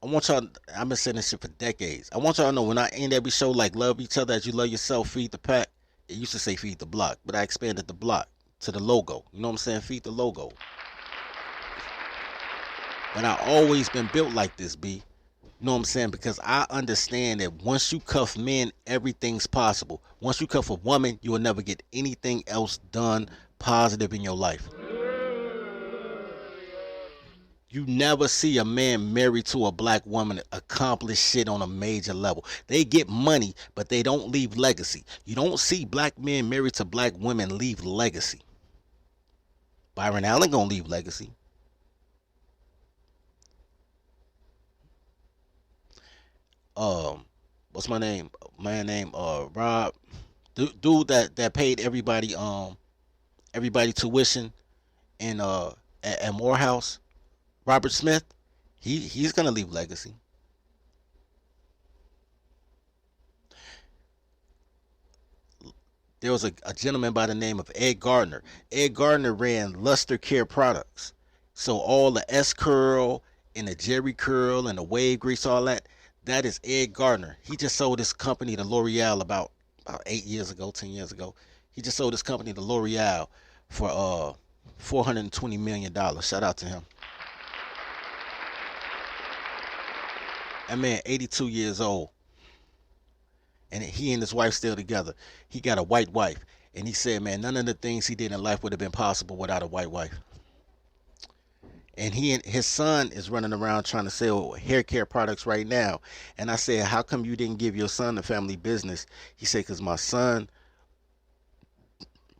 I want y'all, I've been saying this shit for decades. I want y'all to know, when I end every show like love each other as you love yourself, feed the pack, it used to say feed the block, but I expanded the block to the logo. You know what I'm saying? Feed the logo. But I always been built like this, B. You know what I'm saying? Because I understand that once you cuff men, everything's possible. Once you cuff a woman, you will never get anything else done positive in your life. You never see a man married to a black woman accomplish shit on a major level. They get money, but they don't leave legacy. You don't see black men married to black women leave legacy. Byron Allen gonna leave legacy. What's my name? My name, Rob. Dude that paid everybody tuition in at Morehouse. Robert Smith, he's gonna leave legacy. there was a gentleman by the name of Ed Gardner. Ed Gardner ran Luster Care Products. So all the S curl and the Jerry curl and the wave grease, all that is Ed Gardner. He just sold his company to L'Oreal about 8 years ago, 10 years ago. He just sold his company to L'Oreal for $420 million. Shout out to him. That man 82 years old. And he and his wife still together. He got a white wife. And he said, man, none of the things he did in life would have been possible without a white wife. And he and his son is running around trying to sell hair care products right now. And I said, how come you didn't give your son a family business? He said, because my son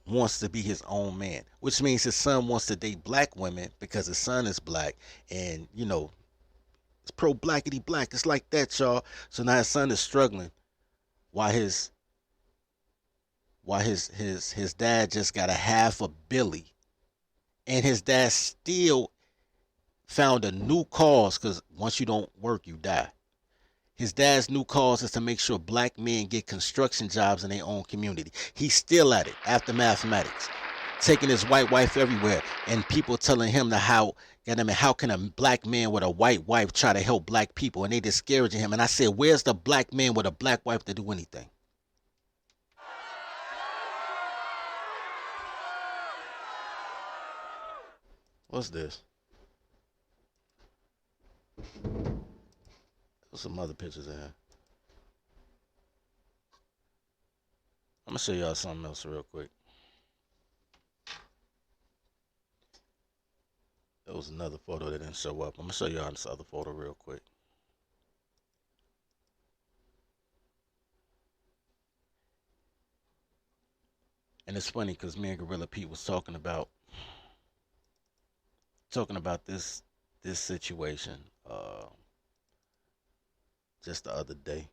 wants to be his own man, which means his son wants to date black women because his son is black. And, you know, it's pro-blackity black. It's like that, y'all. So now his son is struggling while his dad just got a half a billy. And his dad still found a new cause, because once you don't work, you die. His dad's new cause is to make sure black men get construction jobs in their own community. He's still at it after mathematics, taking his white wife everywhere, and people telling him how can a black man with a white wife try to help black people, and they discouraging him. And I said, where's the black man with a black wife to do anything? What's this? There's some other pictures in here. I'm gonna show y'all something else real quick. There was another photo that didn't show up. I'm gonna show y'all this other photo real quick. And it's funny because me and Gorilla Pete was talking about this situation just the other day.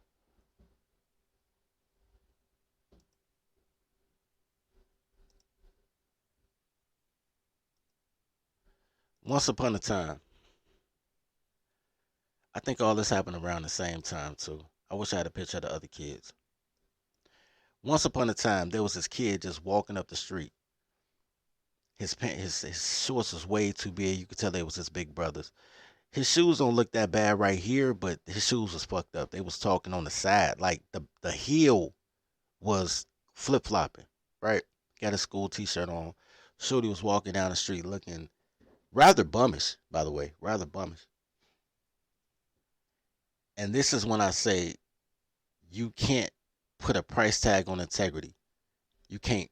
Once upon a time, I think all this happened around the same time too. I wish I had a picture of the other kids. Once upon a time, there was this kid just walking up the street. His shorts was way too big. You could tell they was his big brothers. His shoes don't look that bad right here, but his shoes was fucked up. They was talking on the side. Like the heel was flip-flopping, right? Got a school t-shirt on. Shorty was walking down the street looking rather bummish, by the way. Rather bummish. And this is when I say you can't put a price tag on integrity. You can't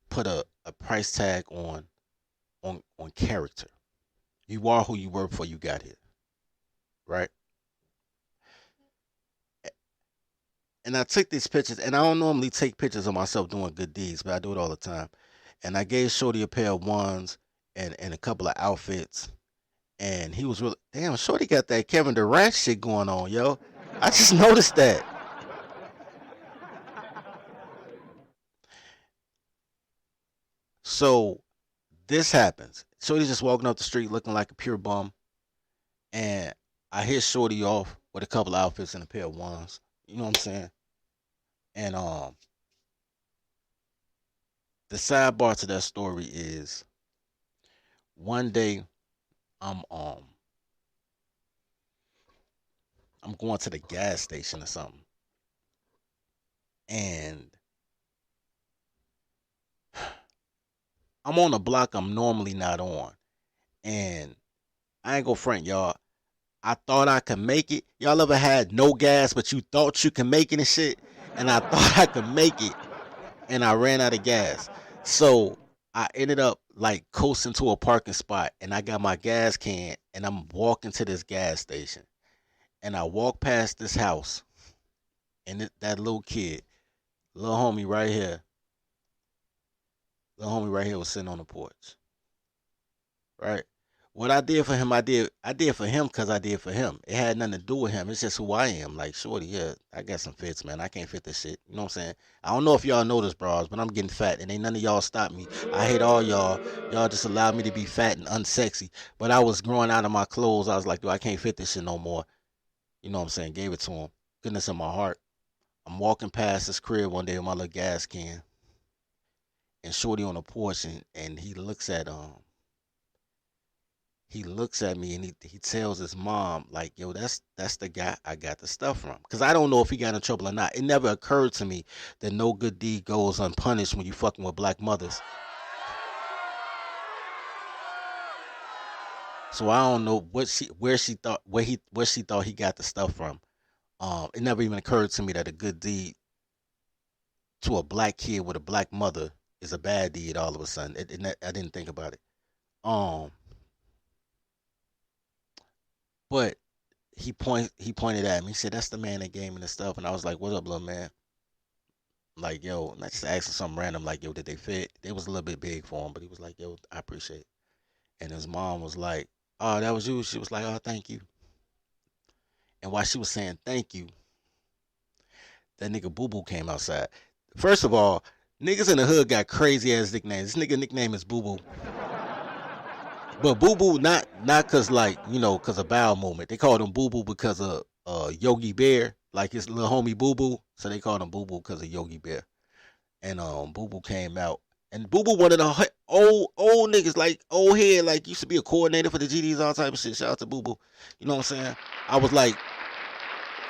put a price tag on character. You are who you were before you got here. Right? And I took these pictures, and I don't normally take pictures of myself doing good deeds, but I do it all the time. And I gave Shorty a pair of ones and a couple of outfits. And he was really, damn, Shorty got that Kevin Durant shit going on, yo. I just noticed that. So this happens. Shorty's just walking up the street looking like a pure bum. And I hit Shorty off with a couple of outfits and a pair of ones. You know what I'm saying? And the sidebar to that story is one day I'm going to the gas station or something. And I'm on a block I'm normally not on. And I ain't gonna front, y'all. I thought I could make it. Y'all ever had no gas, but you thought you could make it and shit? And I thought I could make it, and I ran out of gas. So I ended up like coasting to a parking spot, and I got my gas can, and I'm walking to this gas station. And I walk past this house, and that little kid, little homie right here was sitting on the porch. Right? What I did for him, I did for him because I did for him. It had nothing to do with him. It's just who I am. Like, Shorty, yeah, I got some fits, man. I can't fit this shit. You know what I'm saying? I don't know if y'all know this, bros, but I'm getting fat, and ain't none of y'all stop me. I hate all y'all. Y'all just allowed me to be fat and unsexy. But I was growing out of my clothes. I was like, yo, I can't fit this shit no more. You know what I'm saying? Gave it to him. Goodness in my heart. I'm walking past his crib one day with my little gas can. and Shorty on the porch, and he looks at me and he tells his mom, like, yo, that's the guy I got the stuff from. Because I don't know if he got in trouble or not. It never occurred to me that no good deed goes unpunished when you fucking with black mothers. So I don't know where she thought he got the stuff from. It never even occurred to me that a good deed to a black kid with a black mother is a bad deed all of a sudden. I didn't think about it. But he pointed at me. He said, "That's the man that gave me the stuff." And I was like, "What's up, little man?" Like, yo, and I just asked him something random, like, "Yo, did they fit?" It was a little bit big for him, but he was like, "Yo, I appreciate it." And his mom was like, "Oh, that was you?" She was like, "Oh, thank you." And while she was saying thank you, that nigga Boo Boo came outside. First of all, niggas in the hood got crazy ass nicknames. This nigga nickname is Boo Boo. But Boo Boo not cause like, you know, cause of bowel movement. They called him Boo Boo because of Yogi Bear, like his little homie Boo Boo. So they called him Boo Boo because of Yogi Bear. And Boo Boo came out. And Boo Boo one of the old niggas, like old head, like used to be a coordinator for the GDs, all type of shit. Shout out to Boo Boo. You know what I'm saying? I was like,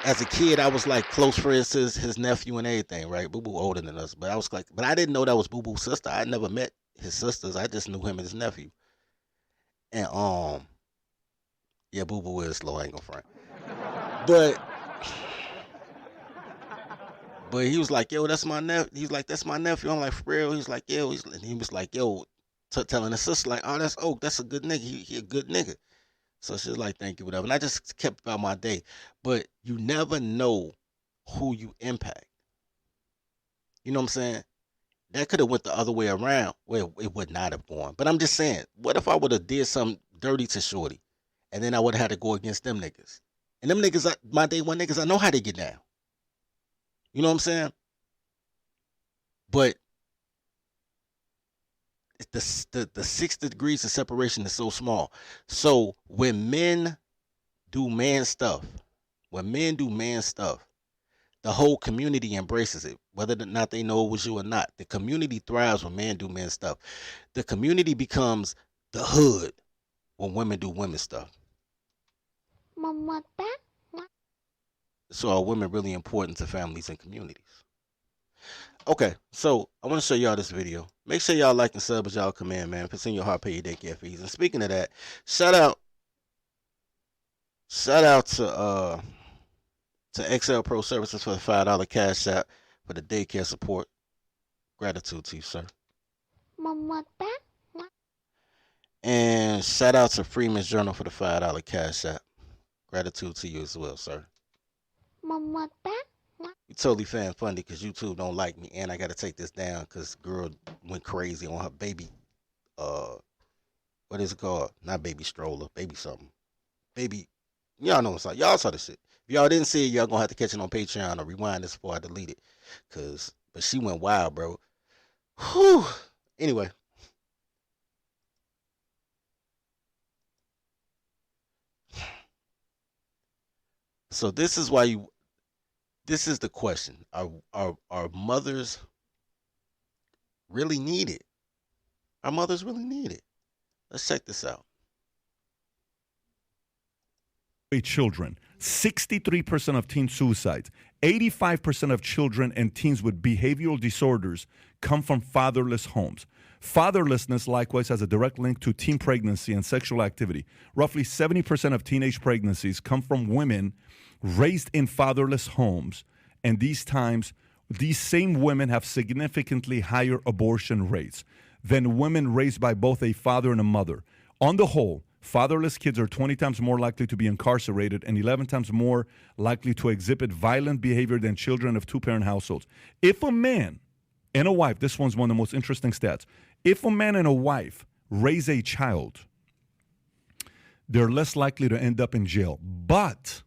as a kid, I was like close friends to his nephew and everything, right? Boo Boo older than us, but I was like, but I didn't know that was Boo Boo's sister. I never met his sisters. I just knew him and his nephew. And yeah, Boo Boo is slow, I ain't gonna front. But he was like, yo, that's my nephew. He's like, that's my nephew. I'm like, for real? He's like, yo. He was like, yo, telling his sister, like, oh, that's Oak. That's a good nigga. He a good nigga. So she was like, thank you, whatever. And I just kept about my day. But you never know who you impact. You know what I'm saying? That could have went the other way around. Well, it would not have gone. But I'm just saying, what if I would have did something dirty to Shorty, and then I would have had to go against them niggas? And them niggas, my day one niggas, I know how they get down. You know what I'm saying? But the 6 degrees of separation is so small. So when men do man stuff, the whole community embraces it, whether or not they know it was you or not. The community thrives when men do men stuff. The community becomes the hood when women do women stuff. So are women really important to families and communities? Okay, so I want to show y'all this video. Make sure y'all like and sub as y'all come in, man. If it's in your heart, pay your daycare fees. And speaking of that, shout out to XL Pro Services for the $5 cash app for the daycare support. Gratitude to you, sir. And shout out to Freeman's Journal for the $5 cash app. Gratitude to you as well, sir. You totally fan funded because YouTube don't like me, and I got to take this down because girl went crazy on her baby. What is it called? Not baby stroller, baby something. Baby, y'all know what's up. Y'all saw the shit. If y'all didn't see it, y'all gonna have to catch it on Patreon or rewind this before I delete it. But she went wild, bro. Whew. Anyway. So this is the question. Are mothers really needed? Are mothers really needed? Let's check this out. Children, 63% of teen suicides, 85% of children and teens with behavioral disorders come from fatherless homes. Fatherlessness likewise has a direct link to teen pregnancy and sexual activity. Roughly 70% of teenage pregnancies come from women raised in fatherless homes, and these same women have significantly higher abortion rates than women raised by both a father and a mother. On the whole, fatherless kids are 20 times more likely to be incarcerated and 11 times more likely to exhibit violent behavior than children of two-parent households. If a man and a wife, this one's one of the most interesting stats, if a man and a wife raise a child, they're less likely to end up in jail, but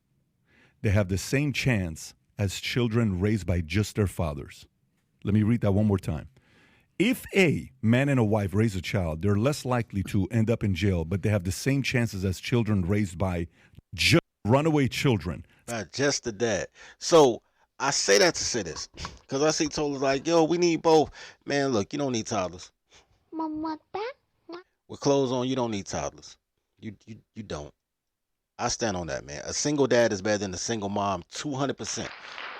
they have the same chance as children raised by just their fathers. Let me read that one more time. If a man and a wife raise a child, they're less likely to end up in jail, but they have the same chances as children raised by just runaway children. Just the dad. So I say that to say this. Because I see toddlers like, yo, we need both. Man, look, you don't need toddlers. With clothes on, you don't need toddlers. You don't. I stand on that, man. A single dad is better than a single mom, 200%.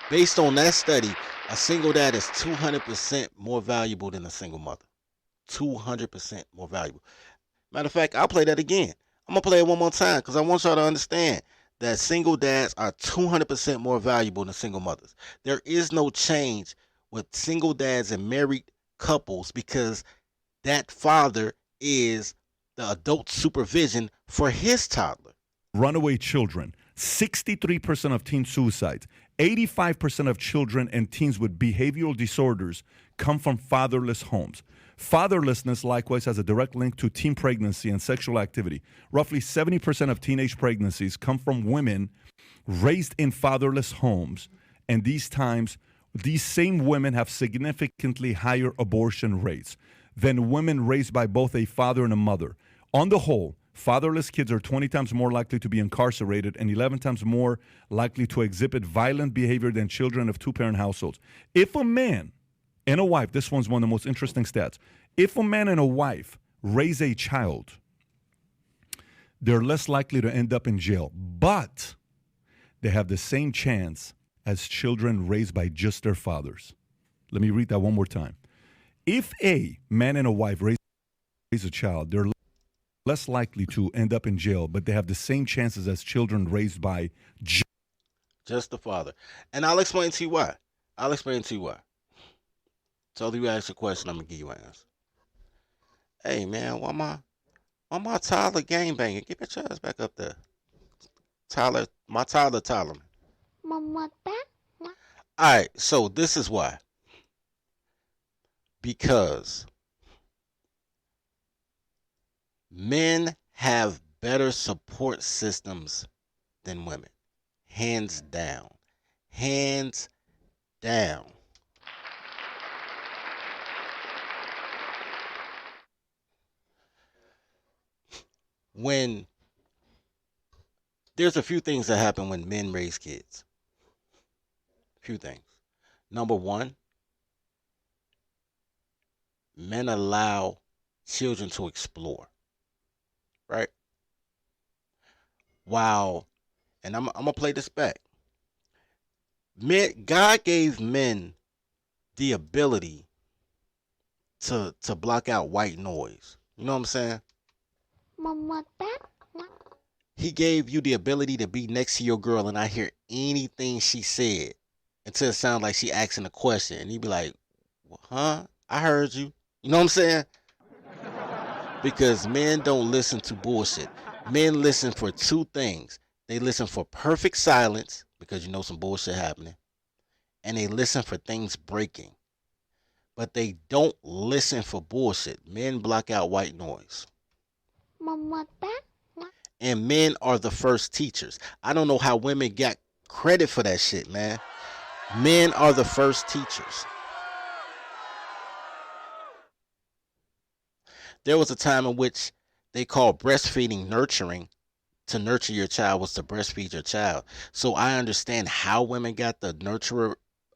Based on that study, a single dad is 200% more valuable than a single mother. 200% more valuable. Matter of fact, I'll play that again. I'm going to play it one more time because I want y'all to understand that single dads are 200% more valuable than single mothers. There is no change with single dads and married couples because that father is the adult supervision for his toddler. Runaway children, 63% of teen suicides, 85% of children and teens with behavioral disorders come from fatherless homes. Fatherlessness likewise has a direct link to teen pregnancy and sexual activity. Roughly 70% of teenage pregnancies come from women raised in fatherless homes, and these same women have significantly higher abortion rates than women raised by both a father and a mother. On the whole, fatherless kids are 20 times more likely to be incarcerated and 11 times more likely to exhibit violent behavior than children of two-parent households. If a man and a wife, this one's one of the most interesting stats, if a man and a wife raise a child, they're less likely to end up in jail, but they have the same chance as children raised by just their fathers. Let me read that one more time. If a man and a wife raise a child, they're less likely to end up in jail, but they have the same chances as children raised by just the father. And I'll explain to you why. So you ask a question, I'm gonna give you an answer. Hey man, why my Tyler gangbanging? Get your ass back up there. Tyler. Alright, so this is why. Because men have better support systems than women. Hands down. Hands down. When there's a few things that happen when men raise kids. Few things. Number one, men allow children to explore. Right? Wow. And I'm going to play this back. God gave men the ability to block out white noise. You know what I'm saying? He gave you the ability to be next to your girl and not hear anything she said until it sounds like she asking a question. And he'd be like, huh? I heard you. You know what I'm saying? Because men don't listen to bullshit. Men listen for two things. They listen for perfect silence because you know some bullshit happening. And they listen for things breaking. But they don't listen for bullshit. Men block out white noise. And men are the first teachers. I don't know how women got credit for that shit, man. Men are the first teachers. There was a time in which they called breastfeeding nurturing. To nurture your child was to breastfeed your child. So I understand how women got the nurturer,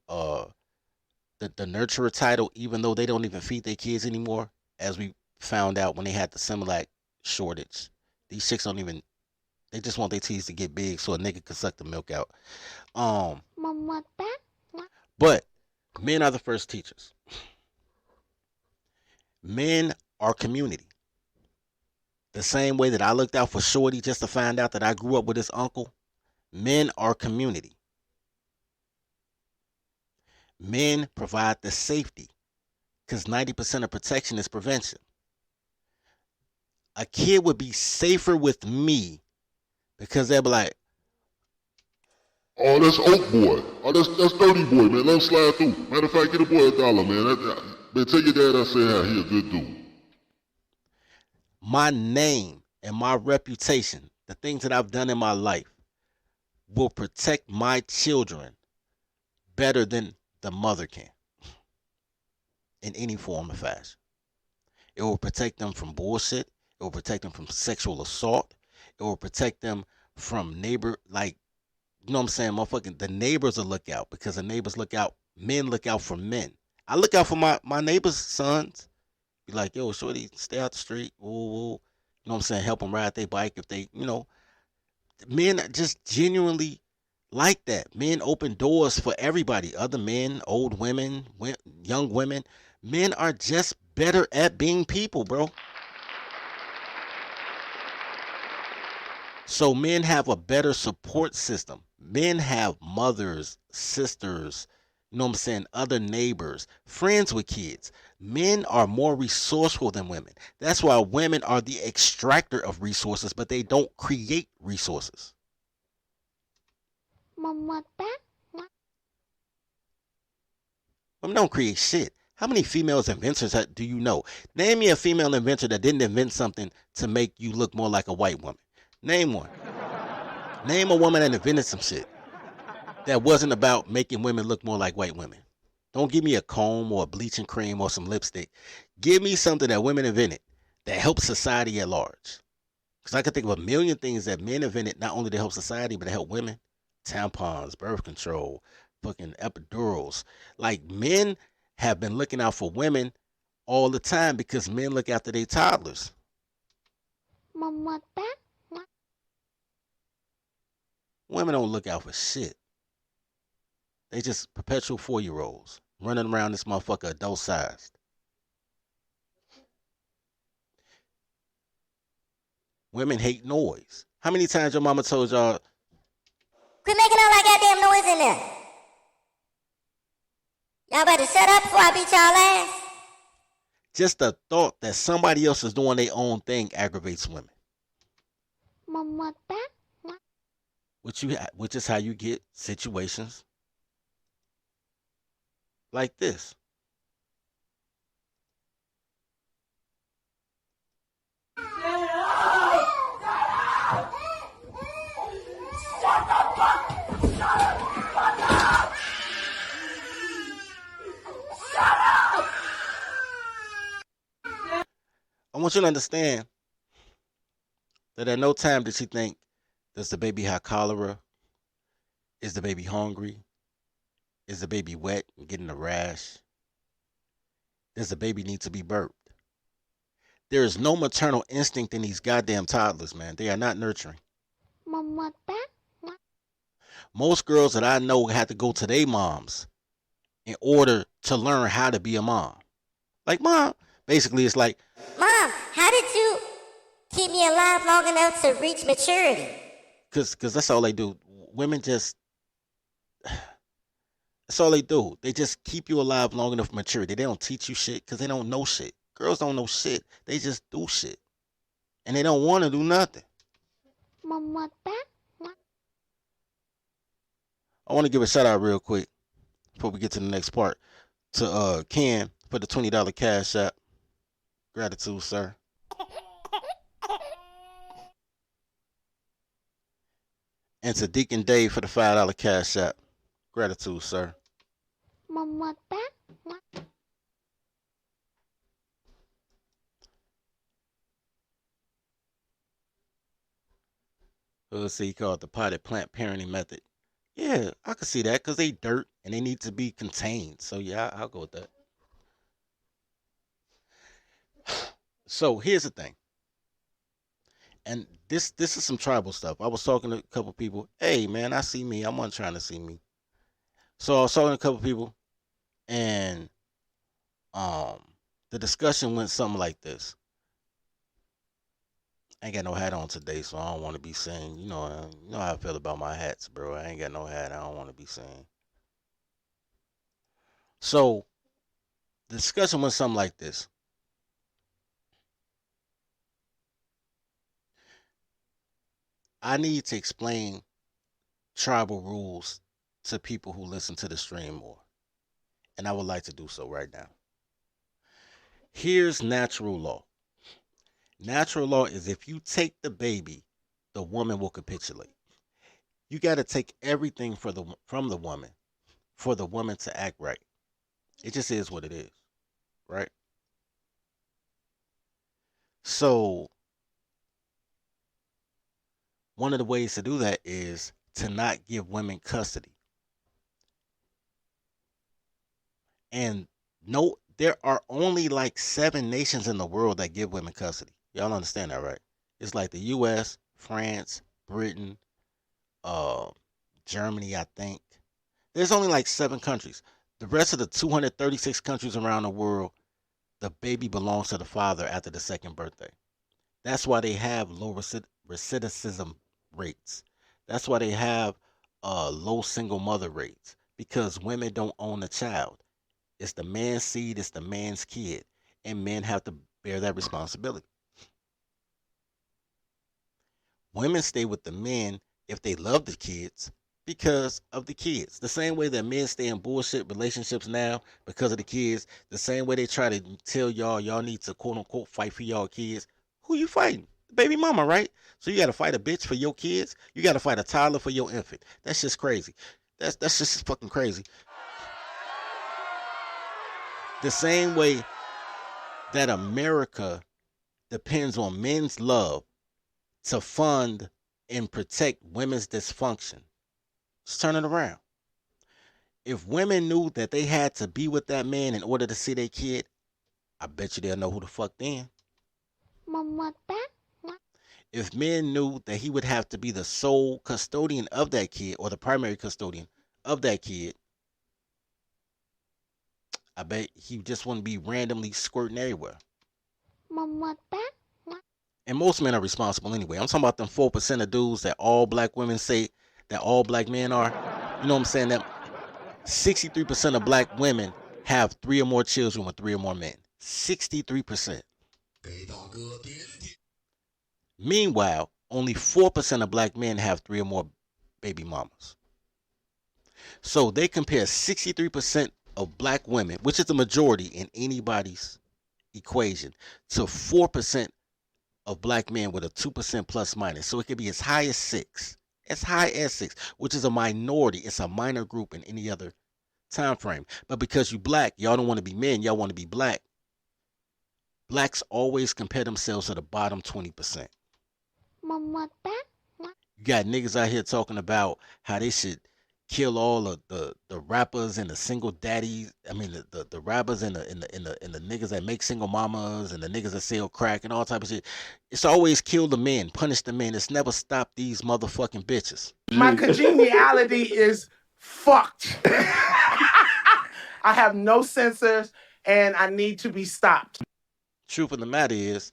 the nurturer title, even though they don't even feed their kids anymore, as we found out when they had the Similac shortage. These chicks don't even, they just want their teeth to get big so a nigga can suck the milk out. But men are the first teachers. Men are community. The same way that I looked out for Shorty just to find out that I grew up with his uncle, men are community. Men provide the safety because 90% of protection is prevention. A kid would be safer with me because they'll be like, oh, that's Oak Boy. Oh, that's Dirty Boy, man. Let him slide through. Matter of fact, get a boy $1, man. Man, tell your dad I said how he a good dude. My name and my reputation, the things that I've done in my life, will protect my children better than the mother can in any form or fashion. It will protect them from bullshit. It will protect them from sexual assault. It will protect them from You know what I'm saying? Motherfucking the neighbors will look out because the neighbors look out. Men look out for men. I look out for my neighbors' sons. Be like, yo, shorty, stay out the street. Woo, woo. You know what I'm saying? Help them ride their bike if they, men just genuinely like that. Men open doors for everybody. Other men, old women, young women. Men are just better at being people, bro. So men have a better support system. Men have mothers, sisters, you know what I'm saying, other neighbors, friends with kids. Men are more resourceful than women. That's why women are the extractor of resources, but they don't create resources. Women don't create shit. How many females inventors do you know? Name me a female inventor that didn't invent something to make you look more like a white woman. Name one. Name a woman that invented some shit that wasn't about making women look more like white women. Don't give me a comb or a bleaching cream or some lipstick. Give me something that women invented that helps society at large. Because I can think of a million things that men invented not only to help society, but to help women. Tampons, birth control, fucking epidurals. Like, men have been looking out for women all the time because men look after their toddlers. Women don't look out for shit. They just perpetual 4-year-olds running around this motherfucker adult sized. Women hate noise. How many times your mama told y'all, quit making all that goddamn noise in there. Y'all better shut up before I beat y'all ass. just the thought that somebody else is doing their own thing aggravates women. Which is how you get situations like this. I want you to understand that at no time did she think, does the baby have cholera? Is the baby hungry? Is the baby wet and getting a rash? Does the baby need to be burped? There is no maternal instinct in these goddamn toddlers, man. They are not nurturing. Most girls that I know had to go to their moms in order to learn how to be a mom. Like, mom, basically it's like, Mom, how did you keep me alive long enough to reach maturity? Cause that's all they do. Women just, that's all they do. They just keep you alive long enough for maturity. They don't teach you shit because they don't know shit. Girls don't know shit. They just do shit. And they don't want to do nothing. I want to give a shout out real quick before we get to the next part to Ken for the $20 cash app. Gratitude, sir. And to Deacon Dave for the $5 cash app. Gratitude, sir. Let's see, he called it the potted plant parenting method. Yeah, I can see that because they dirt and they need to be contained. So yeah, I'll go with that. So here's the thing. And this is some tribal stuff. I was talking to a couple people. Hey man, I see me. I'm not trying to see me. So I was talking to a couple people, and the discussion went something like this. I ain't got no hat on today, so I don't want to be saying, you know how I feel about my hats, bro. I ain't got no hat. I don't want to be saying. So the discussion went something like this. I need to explain tribal rules to people who listen to the stream more. And I would like to do so right now. Here's natural law. Natural law is if you take the baby, the woman will capitulate. You got to take everything from the woman for the woman to act right. It just is what it is, right? So one of the ways to do that is to not give women custody. And no, there are only like 7 nations in the world that give women custody. Y'all understand that, right? It's like the U.S., France, Britain, Germany, I think. There's only like 7 countries. The rest of the 236 countries around the world, the baby belongs to the father after the 2nd birthday. That's why they have low recidivism rates. That's why they have low single mother rates, because women don't own a child. It's the man's seed, it's the man's kid, and men have to bear that responsibility. Women stay with the men if they love the kids because of the kids. The same way that men stay in bullshit relationships now because of the kids, the same way they try to tell y'all need to quote unquote fight for y'all kids. Who you fighting? The baby mama, right? So you got to fight a bitch for your kids? You got to fight a toddler for your infant. That's just crazy. That's just fucking crazy. The same way that America depends on men's love to fund and protect women's dysfunction. Let's turn it around. If women knew that they had to be with that man in order to see their kid, I bet you they'll know who the fuck then. If men knew that he would have to be the sole custodian of that kid or the primary custodian of that kid, I bet he just wouldn't be randomly squirting everywhere. And most men are responsible anyway. I'm talking about them 4% of dudes that all black women say that all black men are. You know what I'm saying? That 63% of black women have 3 or more children with 3 or more men. 63%. Meanwhile, only 4% of black men have 3 or more baby mamas. So they compare 63% of black women, which is the majority in anybody's equation, to 4% of black men with a 2% plus minus. So it could be as high as 6. As high as 6, which is a minority. It's a minor group in any other time frame. But because you black, y'all don't want to be men, y'all want to be black. Blacks always compare themselves to the bottom 20%. You got niggas out here talking about how they should kill all of the rappers and the single daddies. I mean the rappers and the niggas that make single mamas and the niggas that sell crack and all type of shit. It's always kill the men, punish the men. It's never stopped these motherfucking bitches. My congeniality is fucked. I have no sensors and I need to be stopped. Truth of the matter is,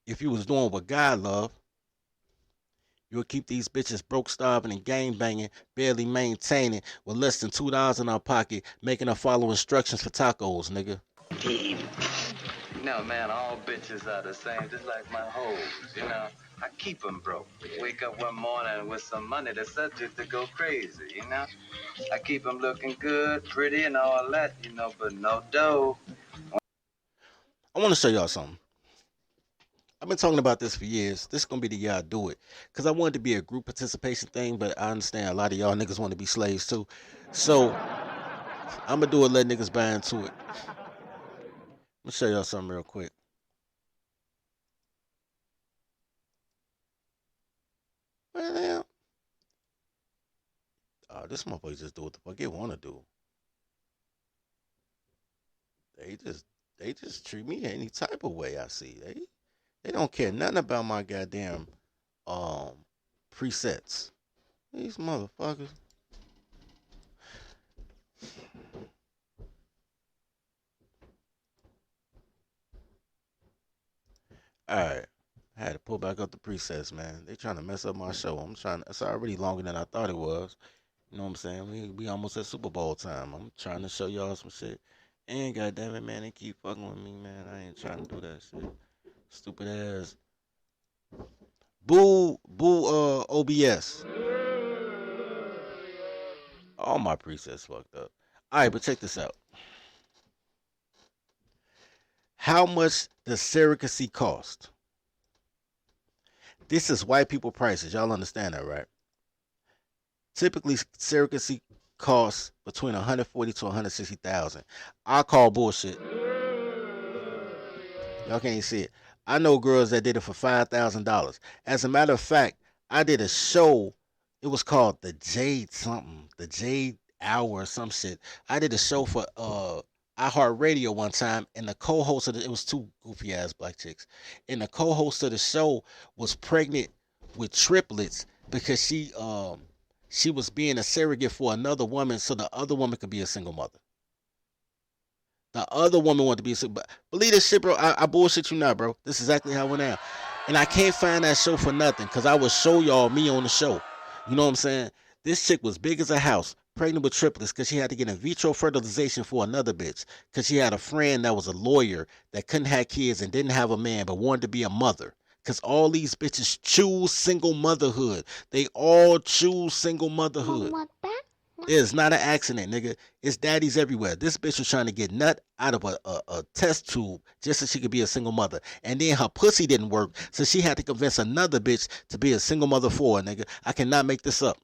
if you was doing what God loved, you would keep these bitches broke, starving, and gang banging, barely maintaining, with less than $2 in our pocket, making her follow instructions for tacos, nigga. No, man, all bitches are the same, just like my hoes, you know. I keep them broke. Wake up one morning with some money, they're subject to go crazy, you know. I keep them looking good, pretty, and all that, you know, but no dough. I want to show y'all something. I've been talking about this for years. This is going to be the year I do it. Because I want it to be a group participation thing, but I understand a lot of y'all niggas want to be slaves too. So, I'm going to do it, let niggas buy into it. Let me show y'all something real quick. Well, now, this motherfucker just do what the fuck they want to do. They just treat me any type of way I see. They don't care nothing about my goddamn presets. These motherfuckers. Alright. I had to pull back up the presets, man. They trying to mess up my show. It's already longer than I thought it was. You know what I'm saying? We almost at Super Bowl time. I'm trying to show y'all some shit. And goddamn it, man, they keep fucking with me, man. I ain't trying to do that shit. Stupid ass. Boo, OBS. All my presets fucked up. Alright, but check this out. How much does surrogacy cost? This is white people prices. Y'all understand that, right? Typically, surrogacy costs between $140,000 to $160,000. I call bullshit. Y'all can't even see it. I know girls that did it for $5,000. As a matter of fact, I did a show. It was called the Jade something, the Jade Hour or some shit. I did a show for iHeartRadio one time, and the co-host of it was two goofy ass black chicks, and the co-host of the show was pregnant with triplets because she was being a surrogate for another woman so the other woman could be a single mother. The other woman wanted to be a single. Believe this shit, bro. I bullshit you not, bro. This is exactly how it went down. And I can't find that show for nothing because I will show y'all me on the show. You know what I'm saying? This chick was big as a house, pregnant with triplets because she had to get in vitro fertilization for another bitch because she had a friend that was a lawyer that couldn't have kids and didn't have a man but wanted to be a mother. Because all these bitches choose single motherhood. They all choose single motherhood. It's not an accident, nigga. It's daddies everywhere. This bitch was trying to get nut out of a test tube just so she could be a single mother. And then her pussy didn't work, so she had to convince another bitch to be a single mother for her, nigga. I cannot make this up.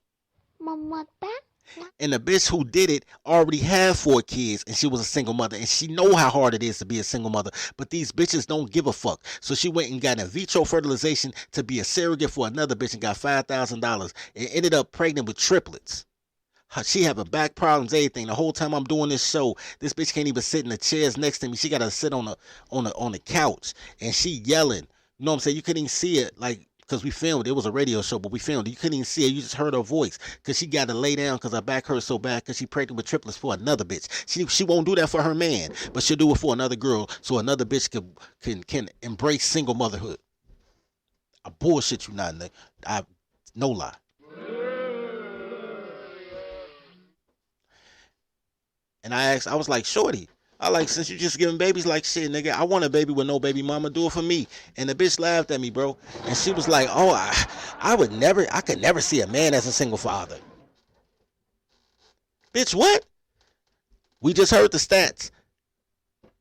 And the bitch who did it already had 4 kids, and she was a single mother, and she know how hard it is to be a single mother. But these bitches don't give a fuck. So she went and got in vitro fertilization to be a surrogate for another bitch and got $5,000 and ended up pregnant with triplets. She having back problems, everything. The whole time I'm doing this show, this bitch can't even sit in the chairs next to me. She gotta sit on the couch, and she yelling. You know what I'm saying? You couldn't even see it, like, because we filmed it. It was a radio show, but we filmed it. You couldn't even see it. You just heard her voice because she got to lay down because her back hurt so bad because she pregnant with triplets for another bitch. She won't do that for her man, but she'll do it for another girl so another bitch can embrace single motherhood. I bullshit you not, nigga. No lie. And I was like, shorty, since you just giving babies, like, shit, nigga, I want a baby with no baby mama, do it for me. And the bitch laughed at me, bro. And she was like, oh, I could never see a man as a single father. Bitch, what? We just heard the stats.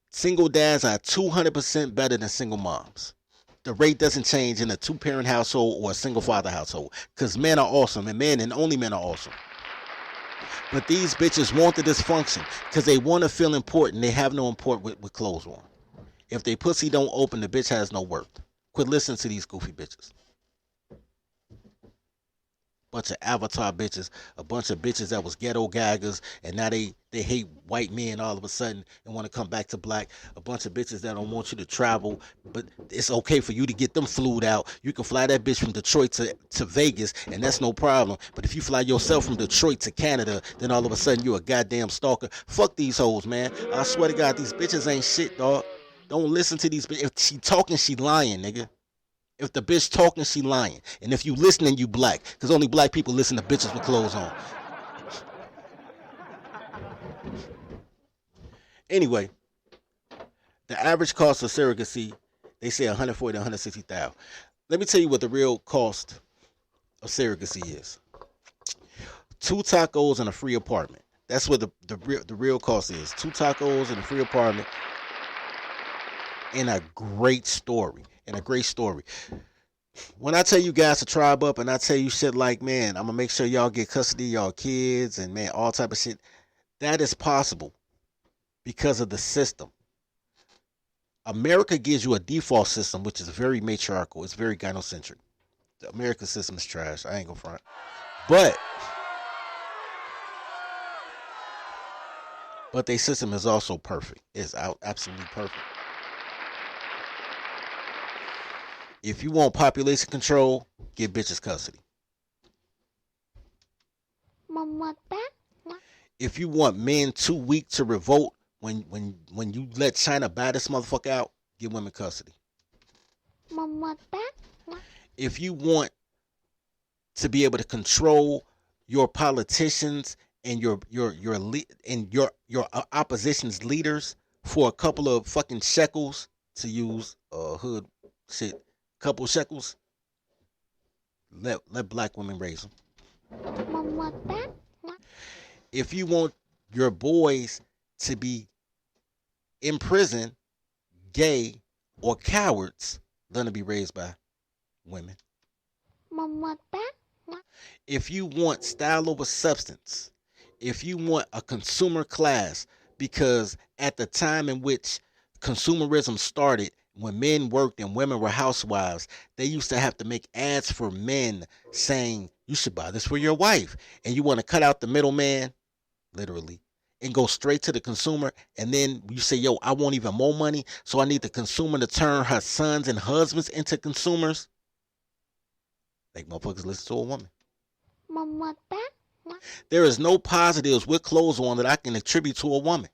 Single dads are 200% better than single moms. The rate doesn't change in a 2-parent household or a single father household. Because men are awesome, and men and only men are awesome. But these bitches want the dysfunction because they want to feel important. They have no import with clothes on. If they pussy don't open, the bitch has no worth. Quit listening to these goofy bitches. Bunch of avatar bitches, a bunch of bitches that was ghetto gaggers, and now they hate white men all of a sudden and want to come back to black. A bunch of bitches that don't want you to travel, but it's okay for you to get them flued out. You can fly that bitch from Detroit to Vegas, and that's no problem. But if you fly yourself from Detroit to Canada, then all of a sudden you a goddamn stalker. Fuck these hoes, man. I swear to God, these bitches ain't shit, dog. Don't listen to these bitches. If she talking, she lying, nigga. If the bitch talking, she lying. And if you listening, you black. Because only black people listen to bitches with clothes on. Anyway, the average cost of surrogacy, they say $140,000 to $160,000. Let me tell you what the real cost of surrogacy is. 2 tacos and a free apartment. That's what the real cost is. 2 tacos and a free apartment. And a great story. When I tell you guys to tribe up and I tell you shit like, man, I'm going to make sure y'all get custody of y'all kids and, man, all type of shit, that is possible because of the system. America gives you a default system, which is very matriarchal. It's very gynocentric. The American system is trash. I ain't gonna front. But their system is also perfect. It's absolutely perfect. If you want population control, give bitches custody. If you want men too weak to revolt when you let China buy this motherfucker out, give women custody. If you want to be able to control your politicians and your opposition's leaders for a couple of fucking shekels, to use hood shit, couple shekels, let black women raise them. If you want your boys to be in prison, gay, or cowards, let them be raised by women. If you want style over substance, if you want a consumer class, because at the time in which consumerism started, when men worked and women were housewives, they used to have to make ads for men saying, you should buy this for your wife. And you want to cut out the middleman, literally, and go straight to the consumer. And then you say, yo, I want even more money, so I need the consumer to turn her sons and husbands into consumers. Like motherfuckers listen to a woman. Mama, There is no positives with clothes on that I can attribute to a woman.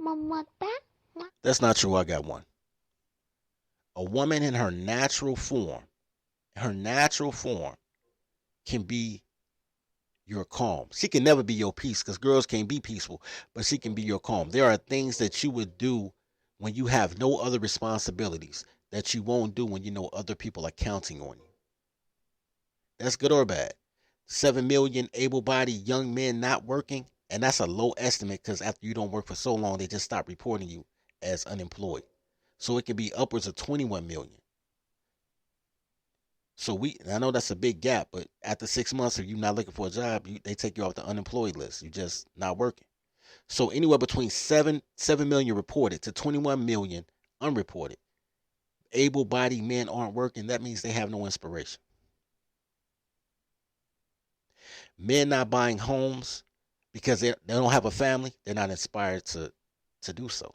Mama, That's not true. I got one. A woman in her natural form can be your calm. She can never be your peace because girls can't be peaceful, but she can be your calm. There are things that you would do when you have no other responsibilities that you won't do when you know other people are counting on you. That's good or bad. 7 million able-bodied young men not working, and that's a low estimate because after you don't work for so long, they just stop reporting you as unemployed. So it can be upwards of 21 million. So I know that's a big gap, but after 6 months, if you're not looking for a job, they take you off the unemployed list. You're just not working. So anywhere between 7 million reported to 21 million unreported. Able-bodied men aren't working. That means they have no inspiration. Men not buying homes because they don't have a family. They're not inspired to do so.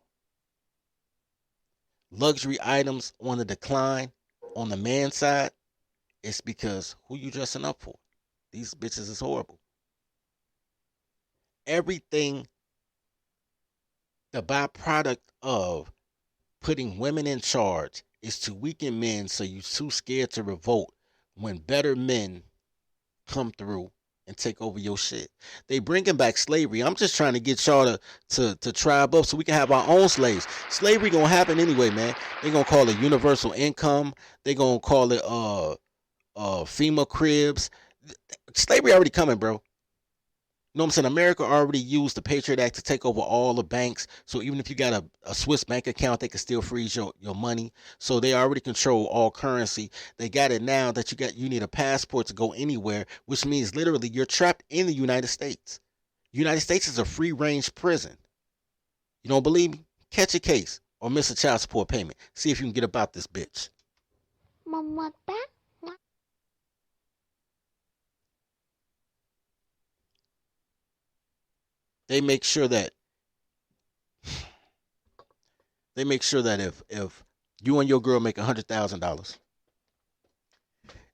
Luxury items on the decline on the man side. It's because who you dressing up for? These bitches is horrible. Everything, the byproduct of putting women in charge is to weaken men so you're too scared to revolt when better men come through and take over your shit. They bringing back slavery. I'm just trying to get y'all to tribe up so we can have our own slaves. Slavery gonna happen anyway, man. They gonna call it universal income. They gonna call it FEMA cribs. Slavery already coming, bro. You know what I'm saying? America already used the Patriot Act to take over all the banks. So even if you got a Swiss bank account, they can still freeze your money. So they already control all currency. They got it now that you need a passport to go anywhere, which means literally you're trapped in the United States. United States is a free range prison. You don't believe me? Catch a case or miss a child support payment. See if you can get about this bitch. Mama, They make sure that if you and your girl make $100,000,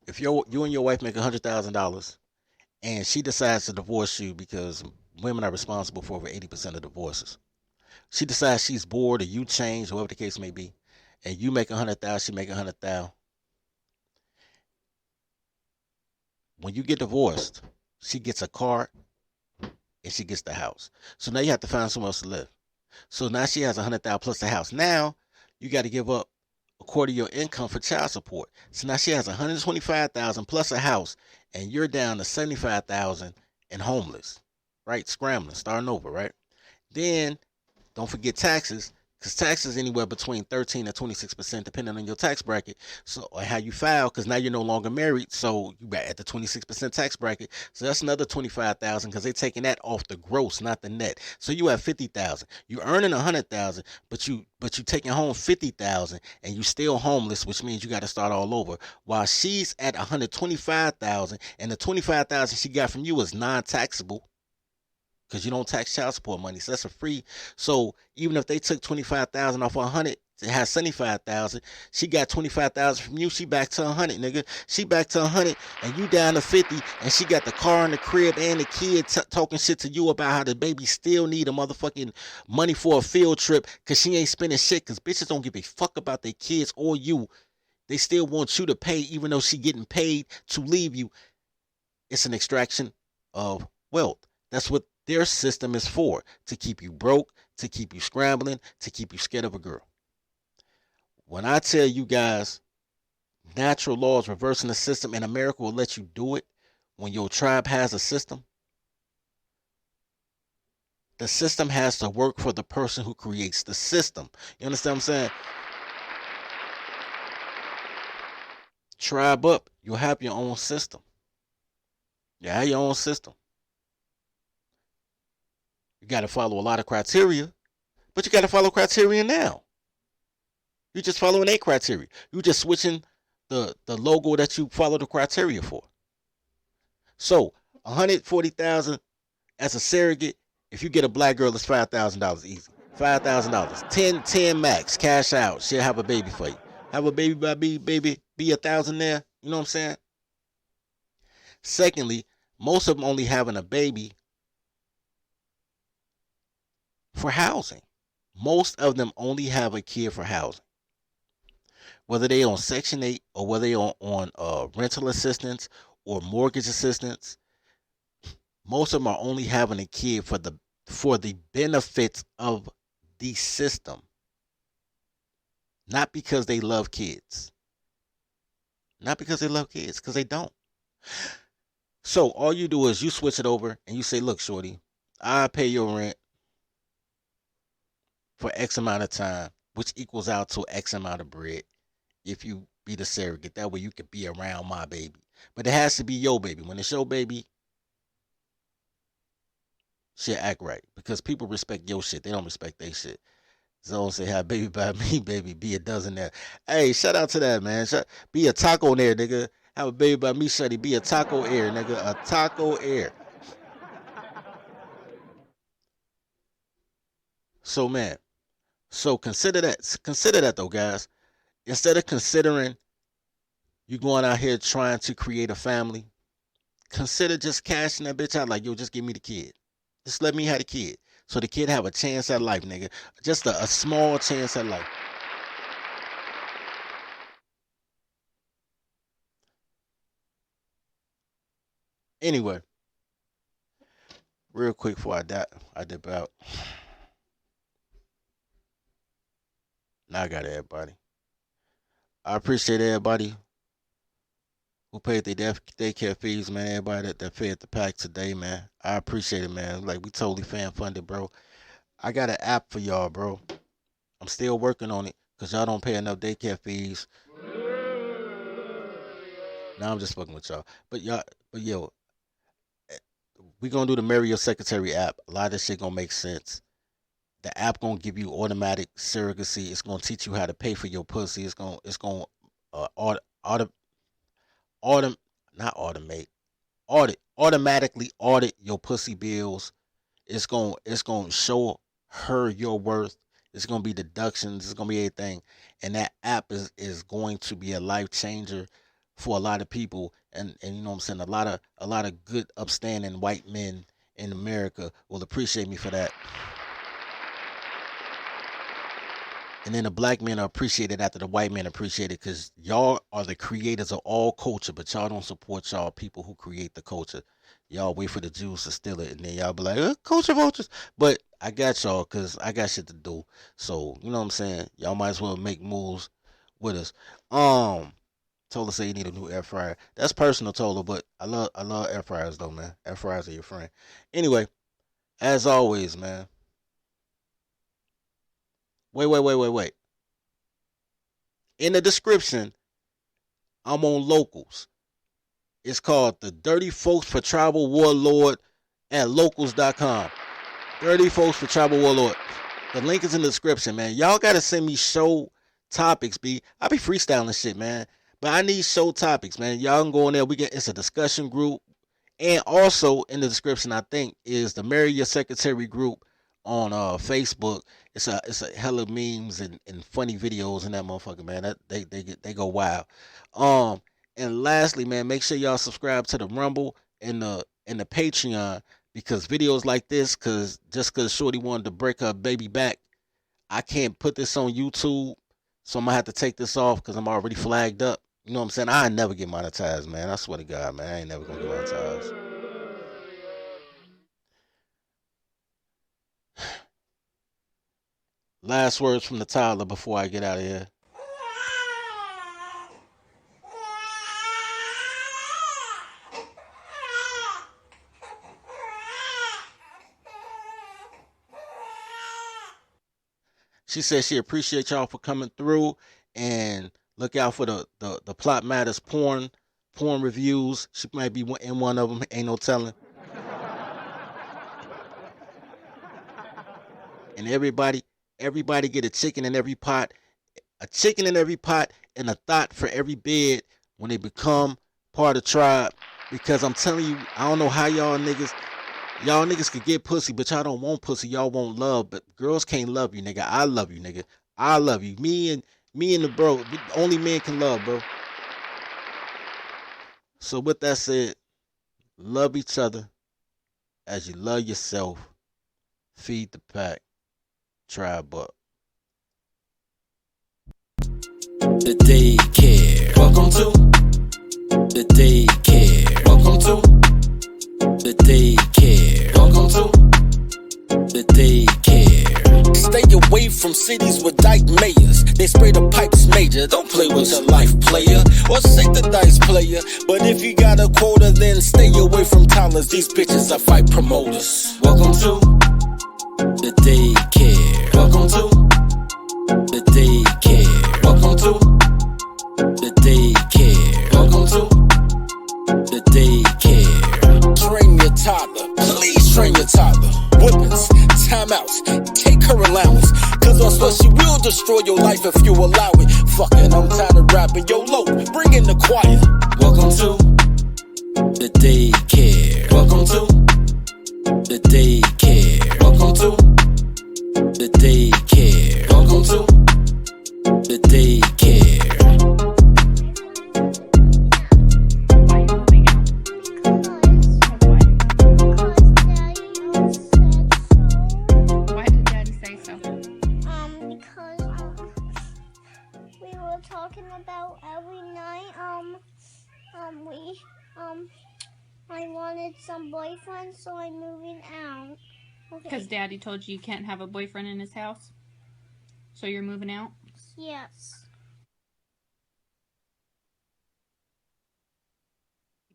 if you and your wife make $100,000 and she decides to divorce you because women are responsible for over 80% of divorces. She decides she's bored or you change, whatever the case may be, and you make $100,000, she make $100,000. When you get divorced, she gets a car and she gets the house. So now you have to find somewhere else to live. So now she has $100,000 plus the house. Now you got to give up a quarter of your income for child support. So now she has $125,000 plus a house, and you're down to $75,000 and homeless, right? Scrambling, starting over, right? Then don't forget taxes, because taxes anywhere between 13 and 26% depending on your tax bracket. So or how you file, because now you're no longer married, so you're at the 26% tax bracket. So that's another $25,000 because they're taking that off the gross, not the net. So you have $50,000. You're earning $100,000, but you taking home $50,000 and you still homeless, which means you got to start all over. While she's at $125,000, and the $25,000 she got from you is non-taxable, because you don't tax child support money, so that's a free. So even if they took $25,000 off 100, it has $75,000. She got $25,000 from you. She back to 100, nigga. She back to 100, and you down to 50, and she got the car and the crib and the kid talking shit to you about how the baby still need a motherfucking money for a field trip because she ain't spending shit. Because bitches don't give a fuck about their kids or you. They still want you to pay, even though she getting paid to leave you. It's an extraction of wealth. That's what their system is for, to keep you broke, to keep you scrambling, to keep you scared of a girl. When I tell you guys, natural laws reversing the system, and America will let you do it when your tribe has a system. The system has to work for the person who creates the system. You understand what I'm saying? Tribe up, you'll have your own system. You have your own system. You got to follow a lot of criteria, but you got to follow criteria now. You're just following their criteria. You're just switching the logo that you follow the criteria for. So, $140,000 as a surrogate. If you get a black girl, it's $5,000 easy. $5,000. 10 max. Cash out. She'll have a baby for you. Have a baby by me, baby. Be $1,000 there. You know what I'm saying? Secondly, most of them only having a baby for housing. Most of them only have a kid for housing. Whether they on Section 8 or whether they on rental assistance or mortgage assistance, most of them are only having a kid for the benefits of the system. Not because they love kids. Not because they love kids, because they don't. So all you do is you switch it over and you say, look, shorty, I pay your rent for X amount of time, which equals out to X amount of bread if you be the surrogate. That way you can be around my baby. But it has to be your baby. When it's your baby, shit act right. Because people respect your shit. They don't respect their shit. So say, have baby by me, baby. Be a dozen there. Hey, shout out to that, man. Be a taco there, nigga. Have a baby by me, shuddy. Be a taco air, nigga. A taco air. So, man. So, consider that. Consider that, though, guys. Instead of considering you going out here trying to create a family, consider just cashing that bitch out like, yo, just give me the kid. Just let me have the kid. So the kid have a chance at life, nigga. Just a small chance at life. Anyway, real quick before I dip out. Now I got everybody. I appreciate everybody who paid their daycare fees, man. Everybody that fed the pack today, man. I appreciate it, man. Like, we totally fan funded, bro. I got an app for y'all, bro. I'm still working on it because y'all don't pay enough daycare fees. Now I'm just fucking with y'all. But yo, we gonna do the Marry Your Secretary app. A lot of this shit gonna make sense. The app gonna give you automatic surrogacy. It's gonna teach you how to pay for your pussy. It's gonna automatically audit your pussy bills. It's gonna show her your worth. It's gonna be deductions. It's gonna be everything. And that app is going to be a life changer for a lot of people. And you know what I'm saying? A lot of good upstanding white men in America will appreciate me for that. And then the black men are appreciated after the white men appreciate it, because y'all are the creators of all culture, but y'all don't support y'all people who create the culture. Y'all wait for the Jews to steal it, and then y'all be like, culture vultures. But I got y'all, because I got shit to do. So, you know what I'm saying? Y'all might as well make moves with us. Tola say you need a new air fryer. That's personal, Tola, but I love air fryers, though, man. Air fryers are your friend. Anyway, as always, man. Wait. In the description, I'm on Locals. It's called the Dirty Folks for Tribal Warlord at locals.com. Dirty Folks for Tribal Warlord. The link is in the description, man. Y'all got to send me show topics, B. I be freestyling shit, man. But I need show topics, man. Y'all can go in there. It's a discussion group. And also in the description, I think, is the Marry Your Secretary group on Facebook. It's a hella memes and funny videos in that motherfucker, man. That they go wild. And lastly, man, make sure y'all subscribe to the Rumble and the Patreon, because videos like this, just cause Shorty wanted to break her baby back, I can't put this on YouTube, so I'm gonna have to take this off because I'm already flagged up. You know what I'm saying? I never get monetized, man. I swear to God, man, I ain't never gonna get monetized. Last words from the toddler before I get out of here. She said she appreciates y'all for coming through, and look out for the Plot Matters porn reviews. She might be in one of them. Ain't no telling. And everybody get a chicken in every pot. a chicken in every pot and a thought for every bed when they become part of the tribe. Because I'm telling you, I don't know how y'all niggas could get pussy, but y'all don't want pussy. Y'all want love, but girls can't love you, nigga. I love you, nigga. I love you. Me and the bro, only men can love, bro. So with that said, love each other as you love yourself. Feed the pack. Tribe up. The daycare. Welcome to the daycare. Welcome to the daycare. Welcome to the daycare. Stay away from cities with dyke mayors. They spray the pipes major. Don't play with your life, player. Or shake the dice, player. But if you got a quota, then stay away from toddlers. These bitches are fight promoters. Welcome to the daycare. Welcome to the daycare. Welcome to the daycare. Welcome to the daycare. Train your toddler. Please train your toddler. Whippings, timeouts, take her allowance. Cause on sweat she will destroy your life if you allow it. Fucking, I'm tired of rapping. Yo, low, bring in the choir. Welcome to the daycare. Welcome to the daycare. Welcome to the daycare. Welcome to the daycare. Why did Daddy say so? Because we were talking about every night. I wanted some boyfriend, so I'm moving out. Because Daddy told you can't have a boyfriend in his house? So you're moving out? Yes.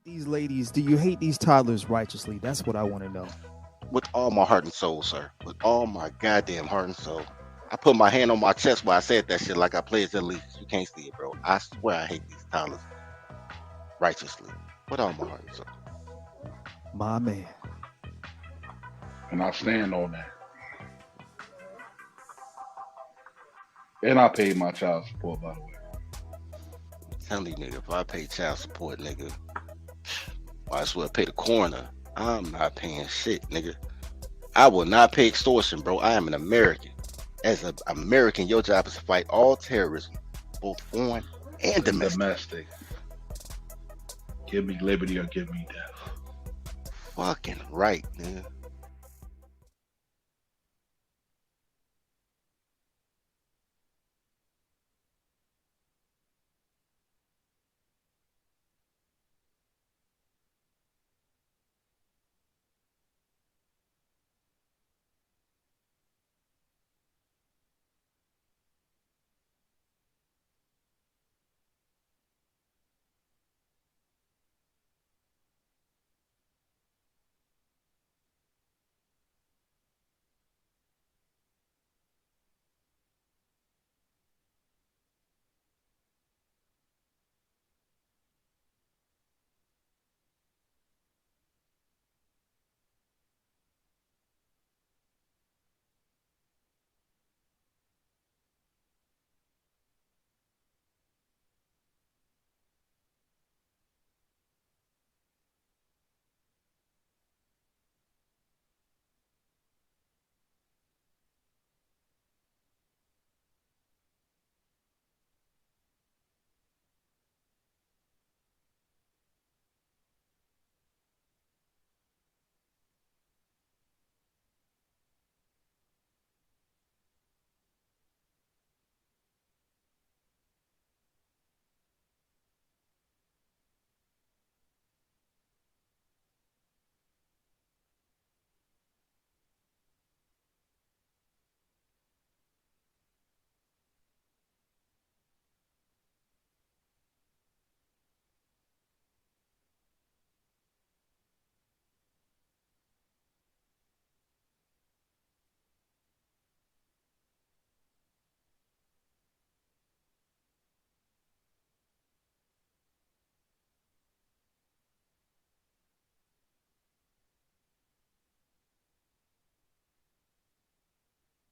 These ladies, do you hate these toddlers righteously? That's what I want to know. With all my heart and soul, sir. With all my goddamn heart and soul. I put my hand on my chest while I said that shit like I pledged allegiance. You can't see it, bro. I swear I hate these toddlers righteously. With all my heart and soul. My man. And I stand on that. And I paid my child support, by the way. Tell you, nigga, if I pay child support, nigga, I swear pay the coroner. I'm not paying shit, nigga. I will not pay extortion, bro. I am an American. As an American, your job is to fight all terrorism, both foreign and domestic. Give me liberty or give me death. Fucking right, nigga.